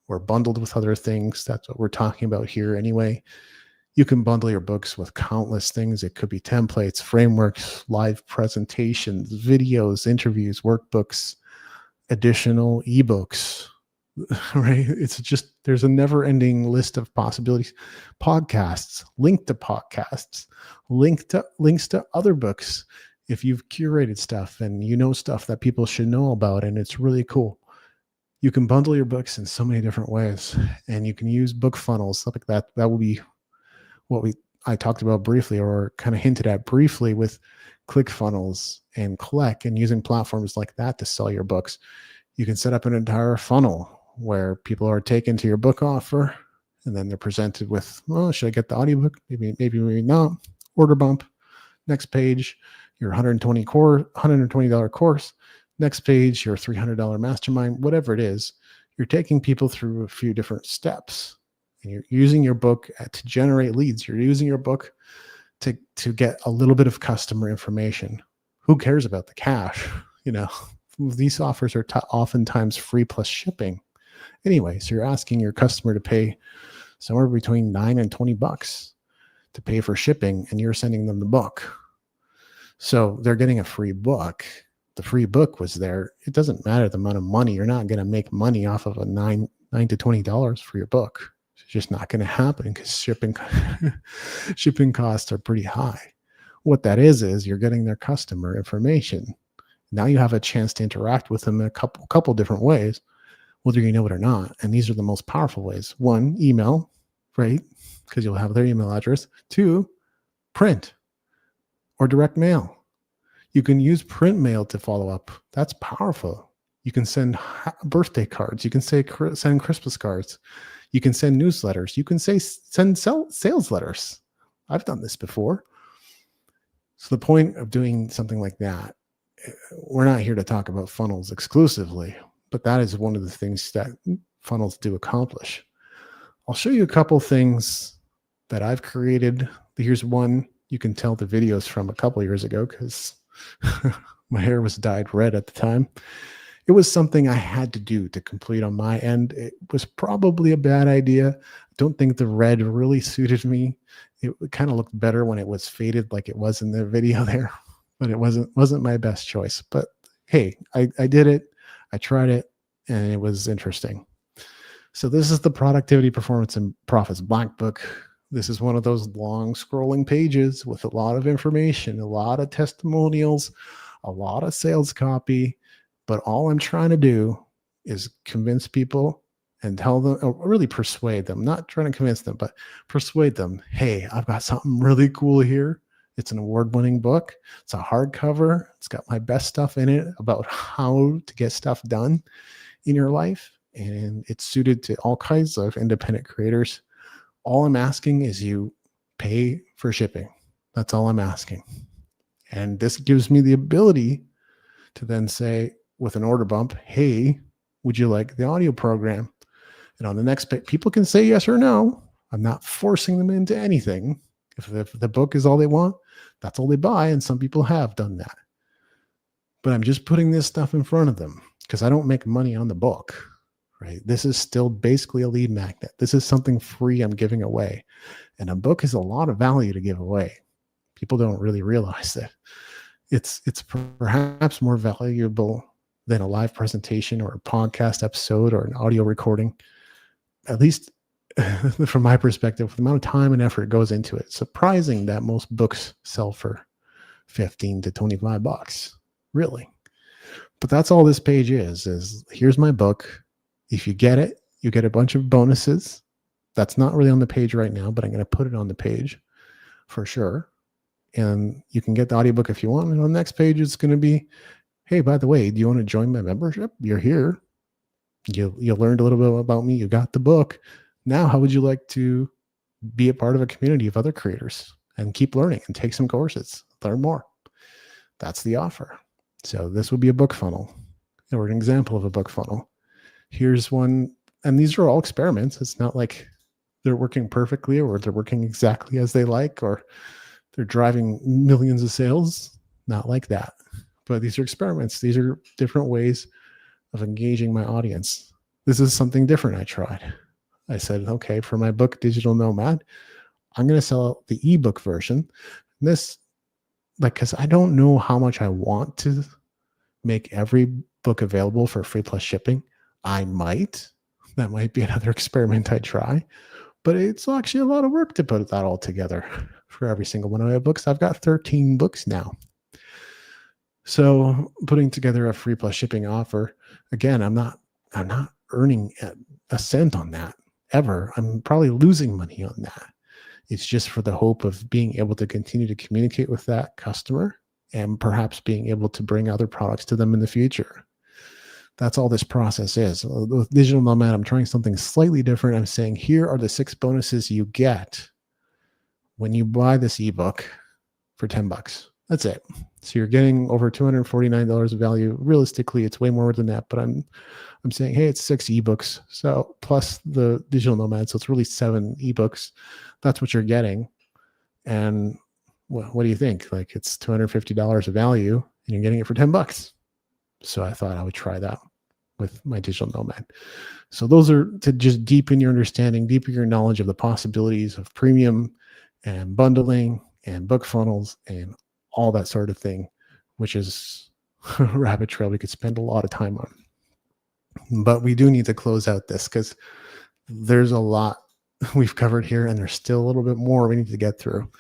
or bundled with other things. That's what we're talking about here anyway. You can bundle your books with countless things. It could be templates, frameworks, live presentations, videos, interviews, workbooks, additional ebooks, right? It's just, there's a never ending list of possibilities. Podcasts, link to podcasts, links to other books. If you've curated stuff and you know stuff that people should know about, and it's really cool, you can bundle your books in so many different ways, and you can use book funnels, stuff like that. That will be what I talked about briefly, or kind of hinted at briefly, with ClickFunnels and Kleck, and using platforms like that to sell your books. You can set up an entire funnel where people are taken to your book offer, and then they're presented with, well, should I get the audiobook? Maybe not. Order bump. Next page, your $120 course. Next page, your $300 mastermind, whatever it is. You're taking people through a few different steps, and you're using your book to generate leads. You're using your book to get a little bit of customer information. Who cares about the cash? These offers are oftentimes free plus shipping. Anyway, so you're asking your customer to pay somewhere between $9 and $20 to pay for shipping, and you're sending them the book. So they're getting a free book. The free book was there. It doesn't matter the amount of money. You're not going to make money off of a $9 to $20 for your book. It's just not going to happen, because shipping costs are pretty high. What that is you're getting their customer information. Now you have a chance to interact with them in a couple different ways, whether you know it or not. And these are the most powerful ways. 1, email, right? Because you'll have their email address. 2, print or direct mail. You can use print mail to follow up. That's powerful. You can send birthday cards. You can send Christmas cards. You can send newsletters. You can send sales letters. I've done this before. So the point of doing something like that, we're not here to talk about funnels exclusively, but that is one of the things that funnels do accomplish. I'll show you a couple things that I've created. Here's one. You can tell the videos from a couple years ago, because my hair was dyed red at the time. It was something I had to do to complete on my end. It was probably a bad idea. I don't think the red really suited me. It kind of looked better when it was faded, like it was in the video there, but it wasn't my best choice. But hey, I did it. I tried it, and it was interesting. So this is the Productivity, Performance, and Profits Black Book. This is one of those long scrolling pages with a lot of information, a lot of testimonials, a lot of sales copy. But all I'm trying to do is convince people and tell them, or really persuade them, not trying to convince them, but persuade them. Hey, I've got something really cool here. It's an award-winning book. It's a hardcover. It's got my best stuff in it about how to get stuff done in your life. And it's suited to all kinds of independent creators. All I'm asking is you pay for shipping. That's all I'm asking. And this gives me the ability to then say, with an order bump, hey, would you like the audio program? And on the next page, people can say yes or no. I'm not forcing them into anything. If the book is all they want, that's all they buy. And some people have done that. But I'm just putting this stuff in front of them, because I don't make money on the book, right? This is still basically a lead magnet. This is something free I'm giving away. And a book is a lot of value to give away. People don't really realize that. It's perhaps more valuable than a live presentation or a podcast episode or an audio recording, at least from my perspective, the amount of time and effort goes into it. It's surprising that most books sell for $15 to $25, really. But that's all this page is here's my book. If you get it, you get a bunch of bonuses. That's not really on the page right now, but I'm going to put it on the page for sure. And you can get the audiobook if you want. And on the next page, it's going to be, hey, by the way, do you want to join my membership? You're here. You learned a little bit about me. You got the book. Now, how would you like to be a part of a community of other creators and keep learning and take some courses, learn more? That's the offer. So this would be a book funnel, or an example of a book funnel. Here's one. And these are all experiments. It's not like they're working perfectly, or they're working exactly as they like, or they're driving millions of sales. Not like that. But these are experiments. These are different ways of engaging my audience. This is something different I tried. I said, okay, for my book, Digital Nomad, I'm going to sell the ebook version. This, because I don't know how much I want to make every book available for free plus shipping. I might, That might be another experiment I try, but it's actually a lot of work to put that all together for every single one of my books. I've got 13 books now. So putting together a free plus shipping offer, again, I'm not earning a cent on that ever. I'm probably losing money on that. It's just for the hope of being able to continue to communicate with that customer and perhaps being able to bring other products to them in the future. That's all this process is. With Digital Nomad, I'm trying something slightly different. I'm saying, here are the 6 bonuses you get when you buy this ebook for $10. That's it. So you're getting over $249 of value. Realistically, it's way more than that, but I'm saying, hey, it's 6 ebooks. So plus the Digital Nomad. So it's really 7 ebooks. That's what you're getting. And well, what do you think? Like, it's $250 of value and you're getting it for $10. So I thought I would try that with my Digital Nomad. So those are to just deepen your understanding, deepen your knowledge of the possibilities of premium and bundling and book funnels and all that sort of thing, which is a rabbit trail we could spend a lot of time on. But we do need to close out this because there's a lot we've covered here and there's still a little bit more we need to get through.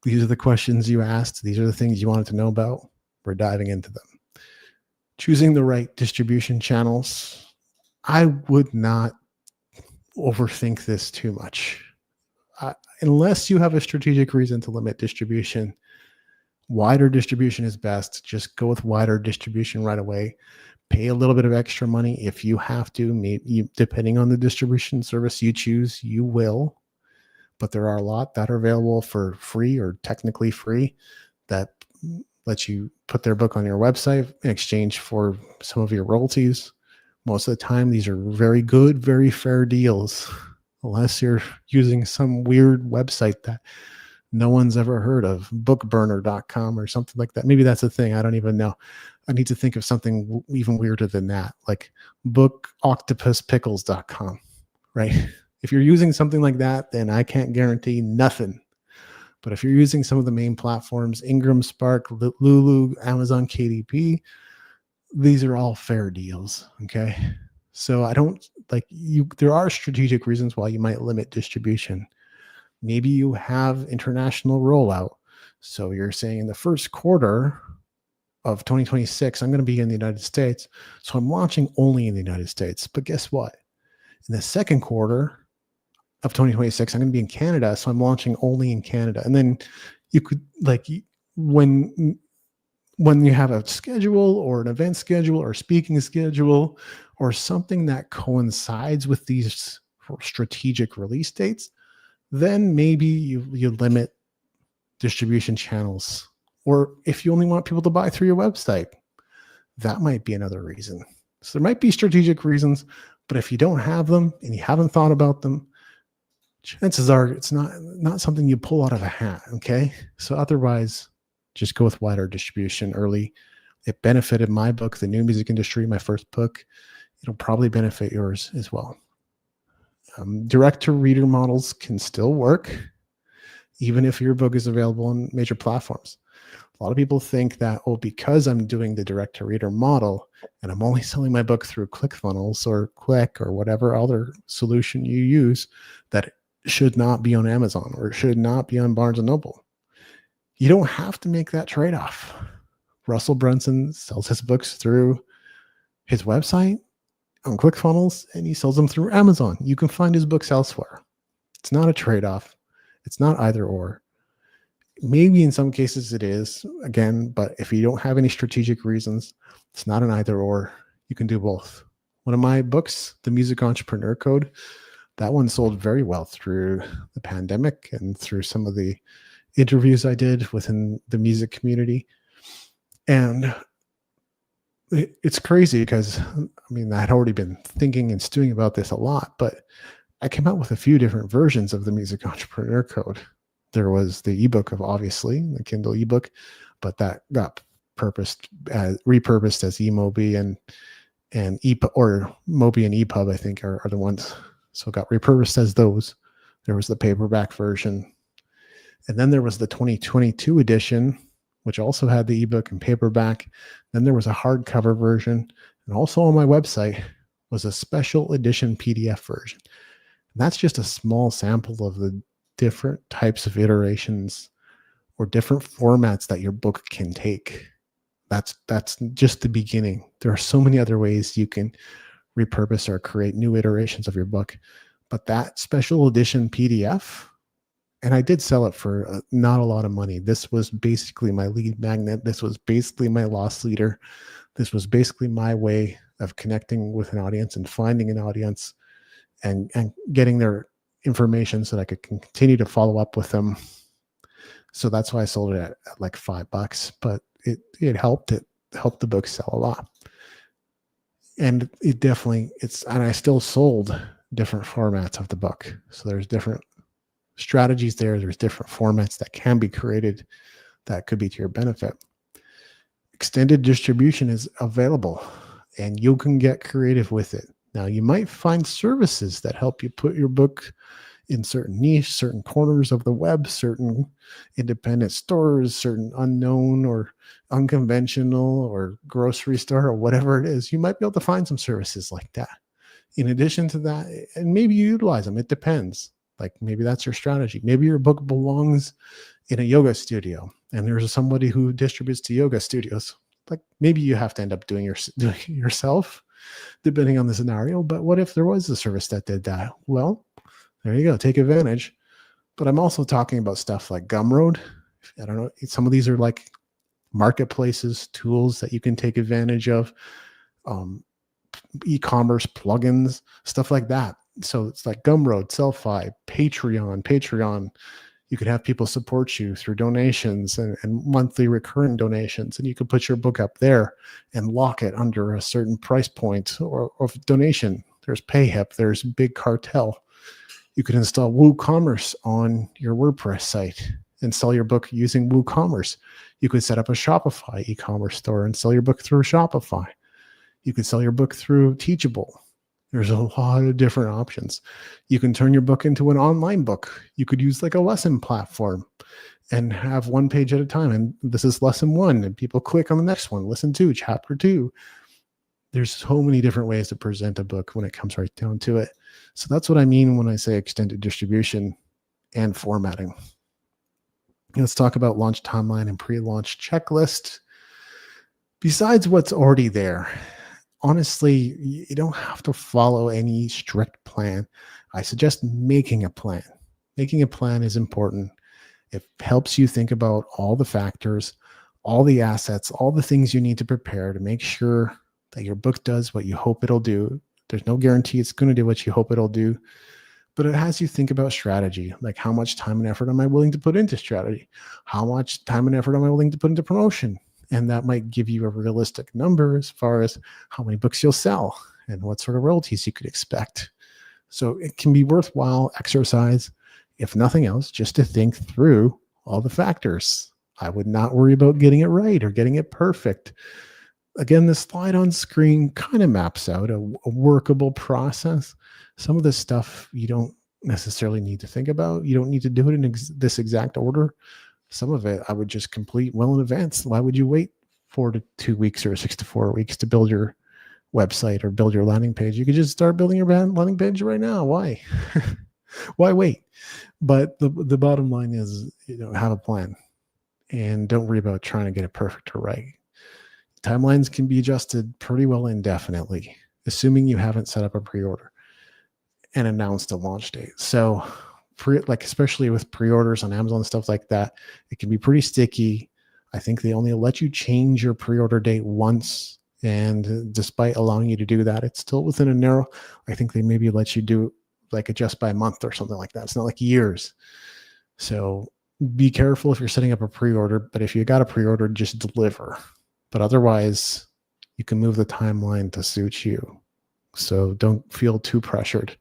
These are the questions you asked. These are the things you wanted to know about. We're diving into them. Choosing the right distribution channels. I would not overthink this too much. Unless you have a strategic reason to limit distribution, wider distribution is best. Just go with wider distribution right away. Pay a little bit of extra money if you have to. Maybe depending on the distribution service you choose, you will. But there are a lot that are available for free or technically free that let you put their book on your website in exchange for some of your royalties. Most of the time, these are very good, very fair deals, unless you're using some weird website that no one's ever heard of, bookburner.com or something like that. Maybe that's a thing. I don't even know. I need to think of something even weirder than that, like bookoctopuspickles.com, right? If you're using something like that, then I can't guarantee nothing. But if you're using some of the main platforms, Ingram, Spark, Lulu, Amazon, KDP, these are all fair deals, okay? So I don't like you. There are strategic reasons why you might limit distribution. Maybe you have international rollout. So you're saying in the first quarter of 2026, I'm going to be in the United States. So I'm launching only in the United States. But guess what? In the second quarter of 2026, I'm going to be in Canada. So I'm launching only in Canada. And then you could, like, when you have a schedule or an event schedule or speaking schedule or something that coincides with these strategic release dates, then maybe you limit distribution channels. Or if you only want people to buy through your website, that might be another reason. So there might be strategic reasons, but if you don't have them and you haven't thought about them, chances are it's not something you pull out of a hat, okay? So otherwise, just go with wider distribution early. It benefited my book, The New Music Industry, my first book. It'll probably benefit yours as well. Direct-to-reader models can still work, even if your book is available on major platforms. A lot of people think that, oh, because I'm doing the direct-to-reader model and I'm only selling my book through ClickFunnels or Click or whatever other solution you use, that it should not be on Amazon or should not be on Barnes & Noble. You don't have to make that trade-off. Russell Brunson sells his books through his website on ClickFunnels, and he sells them through Amazon. You can find his books elsewhere. It's not a trade-off. It's not either or. Maybe in some cases it is, again, but if you don't have any strategic reasons, it's not an either or. You can do both. One of my books, The Music Entrepreneur Code, that one sold very well through the pandemic and through some of the interviews I did within the music community. And it's crazy because, I mean, I had already been thinking and stewing about this a lot, but I came out with a few different versions of the Music Entrepreneur Code. There was the ebook of, obviously, the Kindle ebook, but that got repurposed as eMobi and EPUB, or Mobi and EPUB, I think are the ones. So it got repurposed as those. There was the paperback version. And then there was the 2022 edition, which also had the ebook and paperback. Then there was a hardcover version. And also on my website was a special edition PDF version. And that's just a small sample of the different types of iterations or different formats that your book can take. That's just the beginning. There are so many other ways you can repurpose or create new iterations of your book. But that special edition PDF, and I did sell it for not a lot of money. This was basically my lead magnet. This was basically my loss leader. This was basically my way of connecting with an audience and finding an audience and getting their information so that I could continue to follow up with them. So that's why I sold it at like $5, but it helped. It helped the book sell a lot. And and I still sold different formats of the book. So there's different strategies there. There's different formats that can be created that could be to your benefit. Extended distribution is available and you can get creative with it. Now, you might find services that help you put your book in certain niche, certain corners of the web, certain independent stores, certain unknown or unconventional or grocery store or whatever it is. You might be able to find some services like that. In addition to that, and maybe you utilize them, it depends. Like maybe that's your strategy. Maybe your book belongs in a yoga studio and there's somebody who distributes to yoga studios. Like maybe you have to end up doing it yourself, depending on the scenario. But what if there was a service that did that? Well, there you go. Take advantage. But I'm also talking about stuff like Gumroad. I don't know. Some of these are like marketplaces, tools that you can take advantage of, e-commerce plugins, stuff like that. So it's like Gumroad, Sellfy, Patreon. You could have people support you through donations and monthly recurring donations. And you could put your book up there and lock it under a certain price point or donation. There's PayHip, there's Big Cartel. You could install WooCommerce on your WordPress site and sell your book using WooCommerce. You could set up a Shopify e-commerce store and sell your book through Shopify. You could sell your book through Teachable. There's a lot of different options. You can turn your book into an online book. You could use like a lesson platform and have one page at a time. And this is lesson 1 and people click on the next one, lesson 2, chapter 2. There's so many different ways to present a book when it comes right down to it. So that's what I mean when I say extended distribution and formatting. Let's talk about launch timeline and pre-launch checklist. Besides what's already there, honestly, you don't have to follow any strict plan. I suggest making a plan. Making a plan is important. It helps you think about all the factors, all the assets, all the things you need to prepare to make sure that your book does what you hope it'll do. There's no guarantee it's going to do what you hope it'll do, but it has you think about strategy. Like how much time and effort am I willing to put into strategy? How much time and effort am I willing to put into promotion? And that might give you a realistic number as far as how many books you'll sell and what sort of royalties you could expect. So it can be worthwhile exercise, if nothing else, just to think through all the factors. I would not worry about getting it right or getting it perfect. Again, the slide on screen kind of maps out a workable process. Some of this stuff you don't necessarily need to think about. You don't need to do it in this exact order. Some of it I would just complete well in advance. Why would you wait 4 to 2 weeks or 6 to 4 weeks to build your website or build your landing page? You could just start building your landing page right now. Why? Why wait? But the bottom line is, have a plan and don't worry about trying to get it perfect or right. Timelines can be adjusted pretty well indefinitely, assuming you haven't set up a pre-order and announced a launch date. So especially with pre-orders on Amazon and stuff like that, it can be pretty sticky. I think they only let you change your pre-order date once. And despite allowing you to do that, it's still within a narrow, I think they maybe let you do like adjust by a month or something like that. It's not like years. So be careful if you're setting up a pre-order, but if you got a pre-order, just deliver. But otherwise, you can move the timeline to suit you. So don't feel too pressured.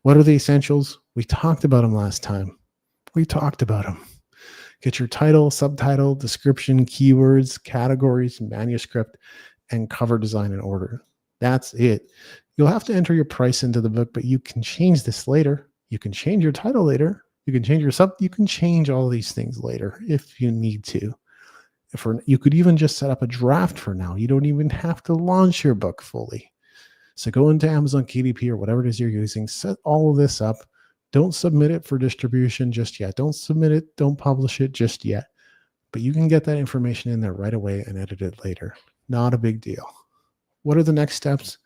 What are the essentials? We talked about them last time. We talked about them. Get your title, subtitle, description, keywords, categories, manuscript, and cover design in order. That's it. You'll have to enter your price into the book, but you can change this later. You can change your title later. You can change you can change all these things later if you need to. You could even just set up a draft for now. You don't even have to launch your book fully. So go into Amazon KDP or whatever it is you're using, set all of this up. Don't submit it for distribution just yet. Don't submit it. Don't publish it just yet. But you can get that information in there right away and edit it later. Not a big deal. What are the next steps?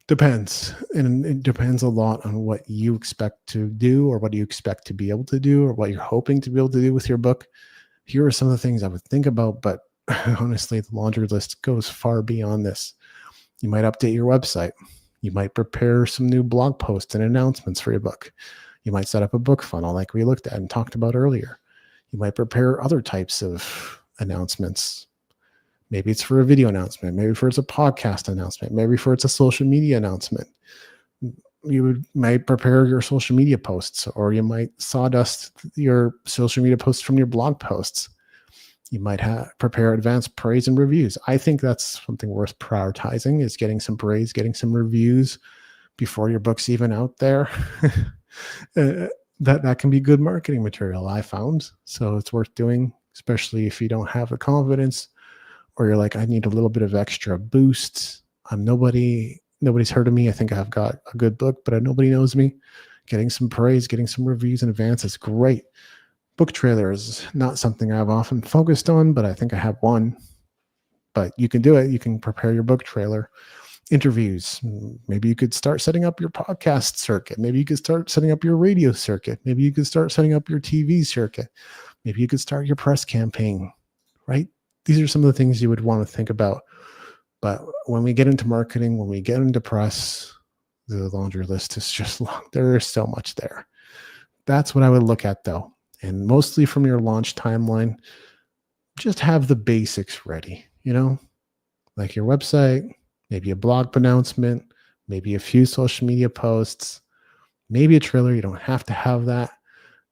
Depends. And it depends a lot on what you expect to do or what you expect to be able to do or what you're hoping to be able to do with your book. Here are some of the things I would think about, but honestly, the laundry list goes far beyond this. You might update your website. You might prepare some new blog posts and announcements for your book. You might set up a book funnel like we looked at and talked about earlier. You might prepare other types of announcements. Maybe it's for a video announcement. Maybe for it's a podcast announcement. Maybe for it's a social media announcement. Might prepare your social media posts, or you might sawdust your social media posts from your blog posts. You might prepare advanced praise and reviews. I think that's something worth prioritizing, is getting some praise, getting some reviews before your book's even out there. That can be good marketing material, I found. So it's worth doing, especially if you don't have the confidence, or you're like, I need a little bit of extra boost. Nobody's heard of me. I think I've got a good book, but nobody knows me. Getting some praise, getting some reviews in advance is great. Book trailer is not something I've often focused on, but I think I have one. But you can do it. You can prepare your book trailer. Interviews. Maybe you could start setting up your podcast circuit. Maybe you could start setting up your radio circuit. Maybe you could start setting up your TV circuit. Maybe you could start your press campaign, right? These are some of the things you would want to think about. But when we get into marketing, when we get into press, the laundry list is just long. There is so much there. That's what I would look at, though. And mostly from your launch timeline, just have the basics ready, like your website, maybe a blog announcement, maybe a few social media posts, maybe a trailer. You don't have to have that.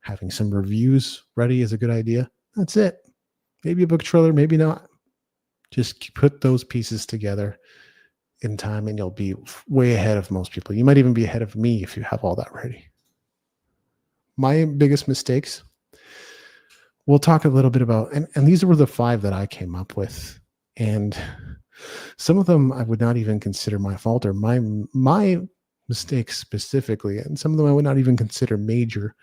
Having some reviews ready is a good idea. That's it. Maybe a book trailer, maybe not. Just put those pieces together in time and you'll be way ahead of most people. You might even be ahead of me if you have all that ready. My biggest mistakes, we'll talk a little bit about, and these were the 5 that I came up with. And some of them I would not even consider my fault or my mistakes specifically. And some of them I would not even consider major.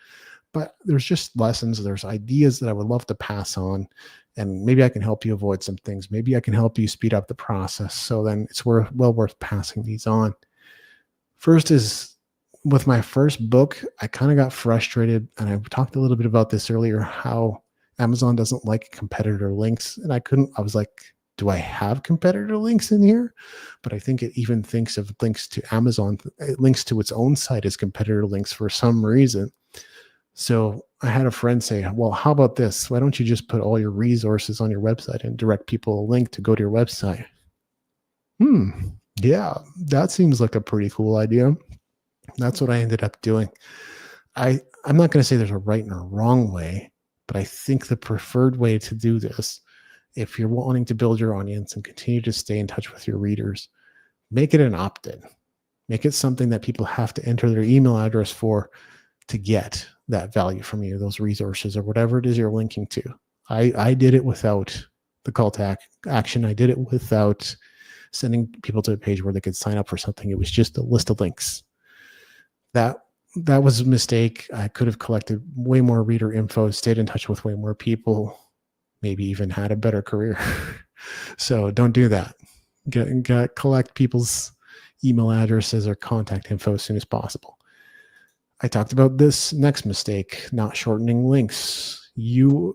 But there's just lessons, there's ideas that I would love to pass on. And maybe I can help you avoid some things. Maybe I can help you speed up the process. So then it's well worth passing these on. First is, with my first book, I kind of got frustrated. And I talked a little bit about this earlier, how Amazon doesn't like competitor links. And I was like, do I have competitor links in here? But I think it even thinks of links to Amazon, it links to its own site as competitor links for some reason. So I had a friend say, well, how about this? Why don't you just put all your resources on your website and direct people a link to go to your website? Yeah, that seems like a pretty cool idea. That's what I ended up doing. I'm not going to say there's a right and a wrong way, but I think the preferred way to do this, if you're wanting to build your audience and continue to stay in touch with your readers, make it an opt-in. Make it something that people have to enter their email address for to get that value from you, those resources or whatever it is you're linking to. I did it without the call to action. I did it without sending people to a page where they could sign up for something. It was just a list of links. That was a mistake. I could have collected way more reader info, stayed in touch with way more people, maybe even had a better career. So don't do that. Collect people's email addresses or contact info as soon as possible. I talked about this next mistake, not shortening links. The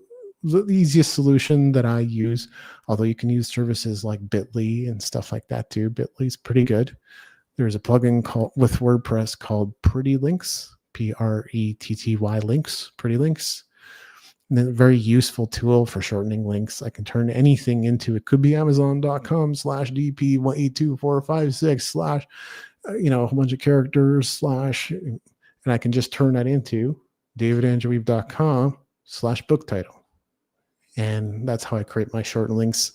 easiest solution that I use, although you can use services like Bitly and stuff like that too. Bitly's pretty good. There's a plugin with WordPress called Pretty Links, Pretty links, Pretty Links. And a very useful tool for shortening links. I can turn anything into, it could be amazon.com/DP182456/ a bunch of characters and I can just turn that into davidandrewweave.com/book title. And that's how I create my short links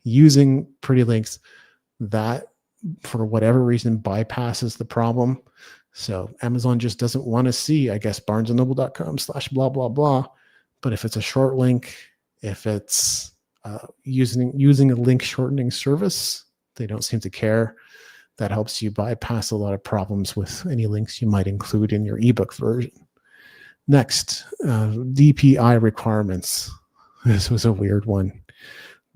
using Pretty Links. That, for whatever reason, bypasses the problem. So Amazon just doesn't want to see, I guess, barnesandnoble.com/blah, blah, blah. But if it's a short link, if it's using a link shortening service, they don't seem to care. that helps you bypass a lot of problems with any links you might include in your ebook version. Next, DPI requirements. This was a weird one.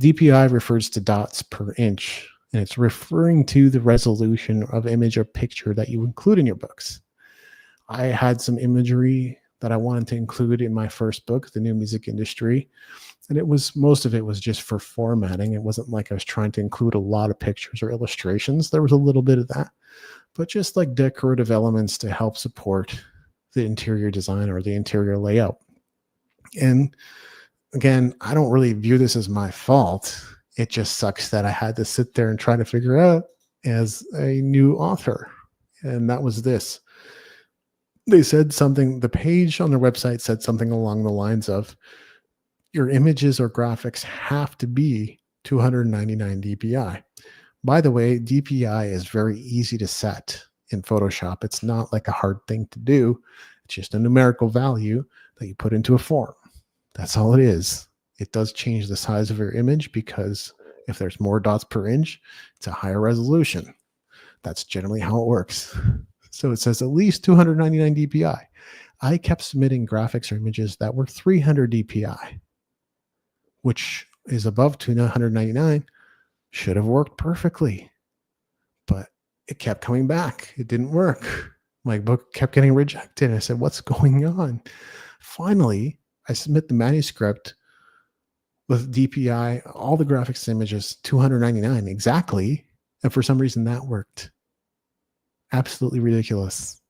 DPI refers to dots per inch, and it's referring to the resolution of image or picture that you include in your books. I had some imagery that I wanted to include in my first book, The New Music Industry, and most of it was just for formatting. It wasn't like I was trying to include a lot of pictures or illustrations. There was a little bit of that, but just like decorative elements to help support the interior design or the interior layout. And again, I don't really view this as my fault. It just sucks that I had to sit there and try to figure out as a new author. And that was this. They said something, the page on their website said something along the lines of, your images or graphics have to be 299 DPI. By the way, DPI is very easy to set in Photoshop. It's not like a hard thing to do. It's just a numerical value that you put into a form. That's all it is. It does change the size of your image because if there's more dots per inch, it's a higher resolution. That's generally how it works. So it says at least 299 DPI. I kept submitting graphics or images that were 300 DPI, which is above 299, should have worked perfectly, but it kept coming back. It didn't work. My book kept getting rejected. I said, what's going on? Finally, I submit the manuscript with DPI, all the graphics images, 299 exactly. And for some reason that worked. Absolutely ridiculous.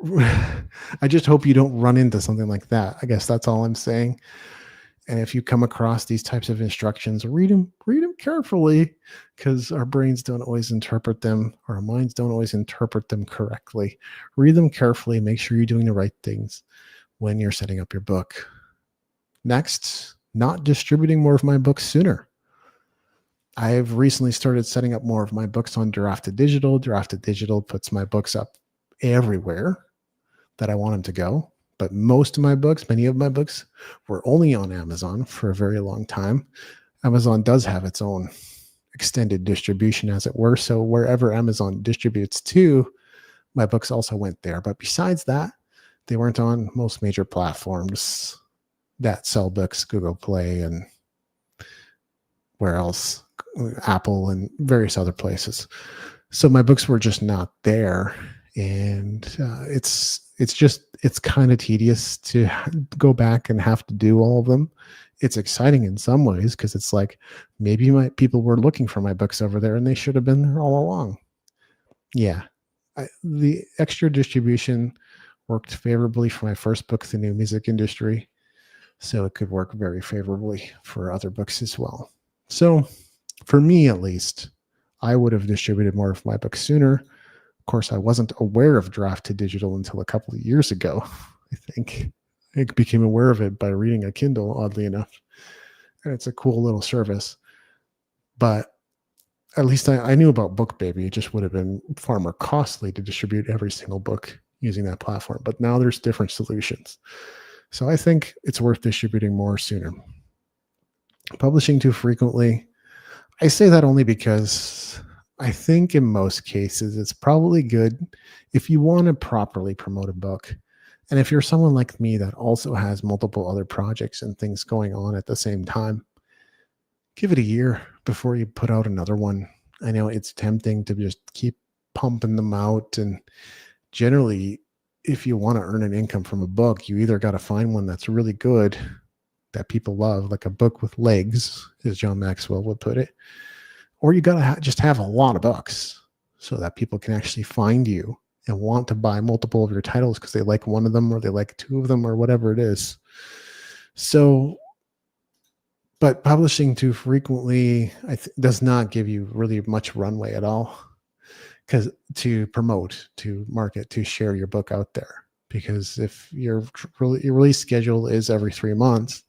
I just hope you don't run into something like that. I guess that's all I'm saying. And if you come across these types of instructions, read them carefully, because our brains don't always interpret them, or our minds don't always interpret them correctly. Read them carefully. Make sure you're doing the right things when you're setting up your book. Next, not distributing more of my books sooner. I've recently started setting up more of my books on Draft2Digital. Draft2Digital puts my books up everywhere that I want them to go. But most of my books, many of my books, were only on Amazon for a very long time. Amazon does have its own extended distribution, as it were. So wherever Amazon distributes to, my books also went there. But besides that, they weren't on most major platforms that sell books, Google Play and where else, Apple and various other places. So my books were just not there. And it's kind of tedious to go back and have to do all of them. It's exciting in some ways because it's like maybe people were looking for my books over there and they should have been there all along. Yeah, the extra distribution worked favorably for my first book, The New Music Industry, so it could work very favorably for other books as well. So for me, at least, I would have distributed more of my books sooner. Of course, I wasn't aware of Draft2Digital until a couple of years ago. I think I became aware of it by reading a Kindle, oddly enough. And it's a cool little service. But at least I knew about BookBaby. It just would have been far more costly to distribute every single book using that platform. But now there's different solutions. So I think it's worth distributing more sooner. Publishing too frequently. I say that only because I think in most cases, it's probably good if you want to properly promote a book. And if you're someone like me that also has multiple other projects and things going on at the same time, give it a year before you put out another one. I know it's tempting to just keep pumping them out. And generally, if you want to earn an income from a book, you either got to find one that's really good that people love, like a book with legs, as John Maxwell would put it, or you got to just have a lot of books so that people can actually find you and want to buy multiple of your titles because they like one of them or they like two of them or whatever it is. So, but publishing too frequently does not give you really much runway at all, because to promote, to market, to share your book out there. Because if your release schedule is every 3 months,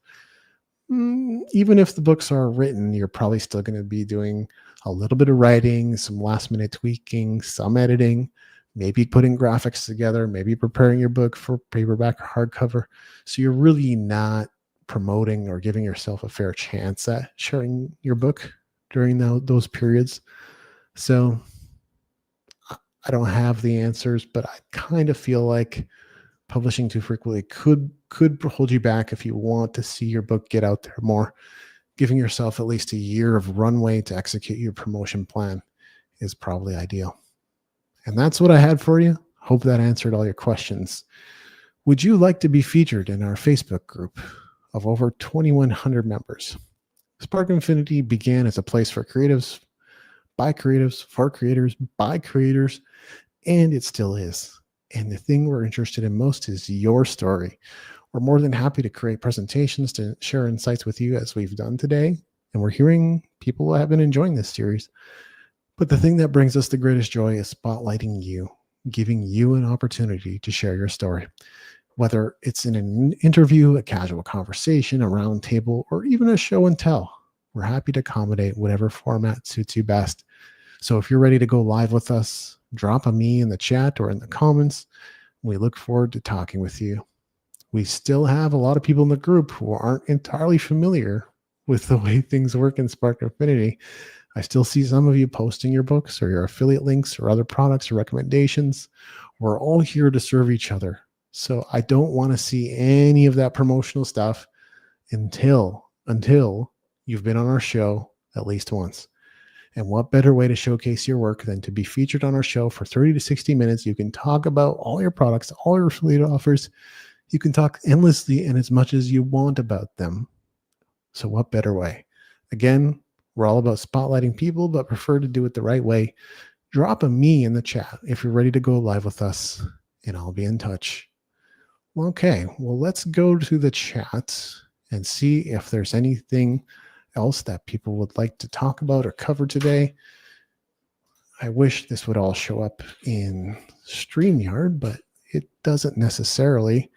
even if the books are written, you're probably still going to be doing a little bit of writing, some last minute tweaking, some editing, maybe putting graphics together, maybe preparing your book for paperback or hardcover. So you're really not promoting or giving yourself a fair chance at sharing your book during those periods. So I don't have the answers, but I kind of feel like publishing too frequently could hold you back if you want to see your book get out there more. Giving yourself at least a year of runway to execute your promotion plan is probably ideal. And that's what I had for you. Hope that answered all your questions. Would you like to be featured in our Facebook group of over 2,100 members? Spark Infinity began as a place for creatives, by creatives, for creators, by creators, and it still is. And the thing we're interested in most is your story. We're more than happy to create presentations to share insights with you as we've done today. And we're hearing people have been enjoying this series. But the thing that brings us the greatest joy is spotlighting you, giving you an opportunity to share your story. Whether it's in an interview, a casual conversation, a round table, or even a show and tell, we're happy to accommodate whatever format suits you best. So if you're ready to go live with us, drop a me in the chat or in the comments. We look forward to talking with you. We still have a lot of people in the group who aren't entirely familiar with the way things work in Spark Infinity. I still see some of you posting your books or your affiliate links or other products or recommendations. We're all here to serve each other. So I don't want to see any of that promotional stuff until you've been on our show at least once. And what better way to showcase your work than to be featured on our show for 30 to 60 minutes? You can talk about all your products, all your affiliate offers. You can talk endlessly and as much as you want about them. So what better way? Again, we're all about spotlighting people, but prefer to do it the right way. Drop a me in the chat if you're ready to go live with us, and I'll be in touch. Okay, well, let's go to the chat and see if there's anything else that people would like to talk about or cover today. I wish this would all show up in StreamYard, but it doesn't necessarily.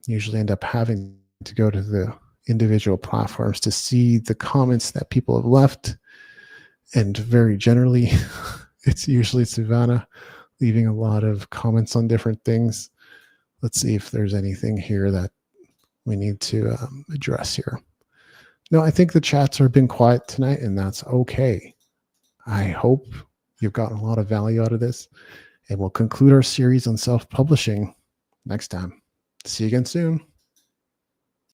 Usually end up having to go to the individual platforms to see the comments that people have left. And very generally, it's usually Savannah leaving a lot of comments on different things. Let's see if there's anything here that we need to address here. No, I think the chats have been quiet tonight, and that's okay. I hope you've gotten a lot of value out of this, and we'll conclude our series on self-publishing next time. See you again soon.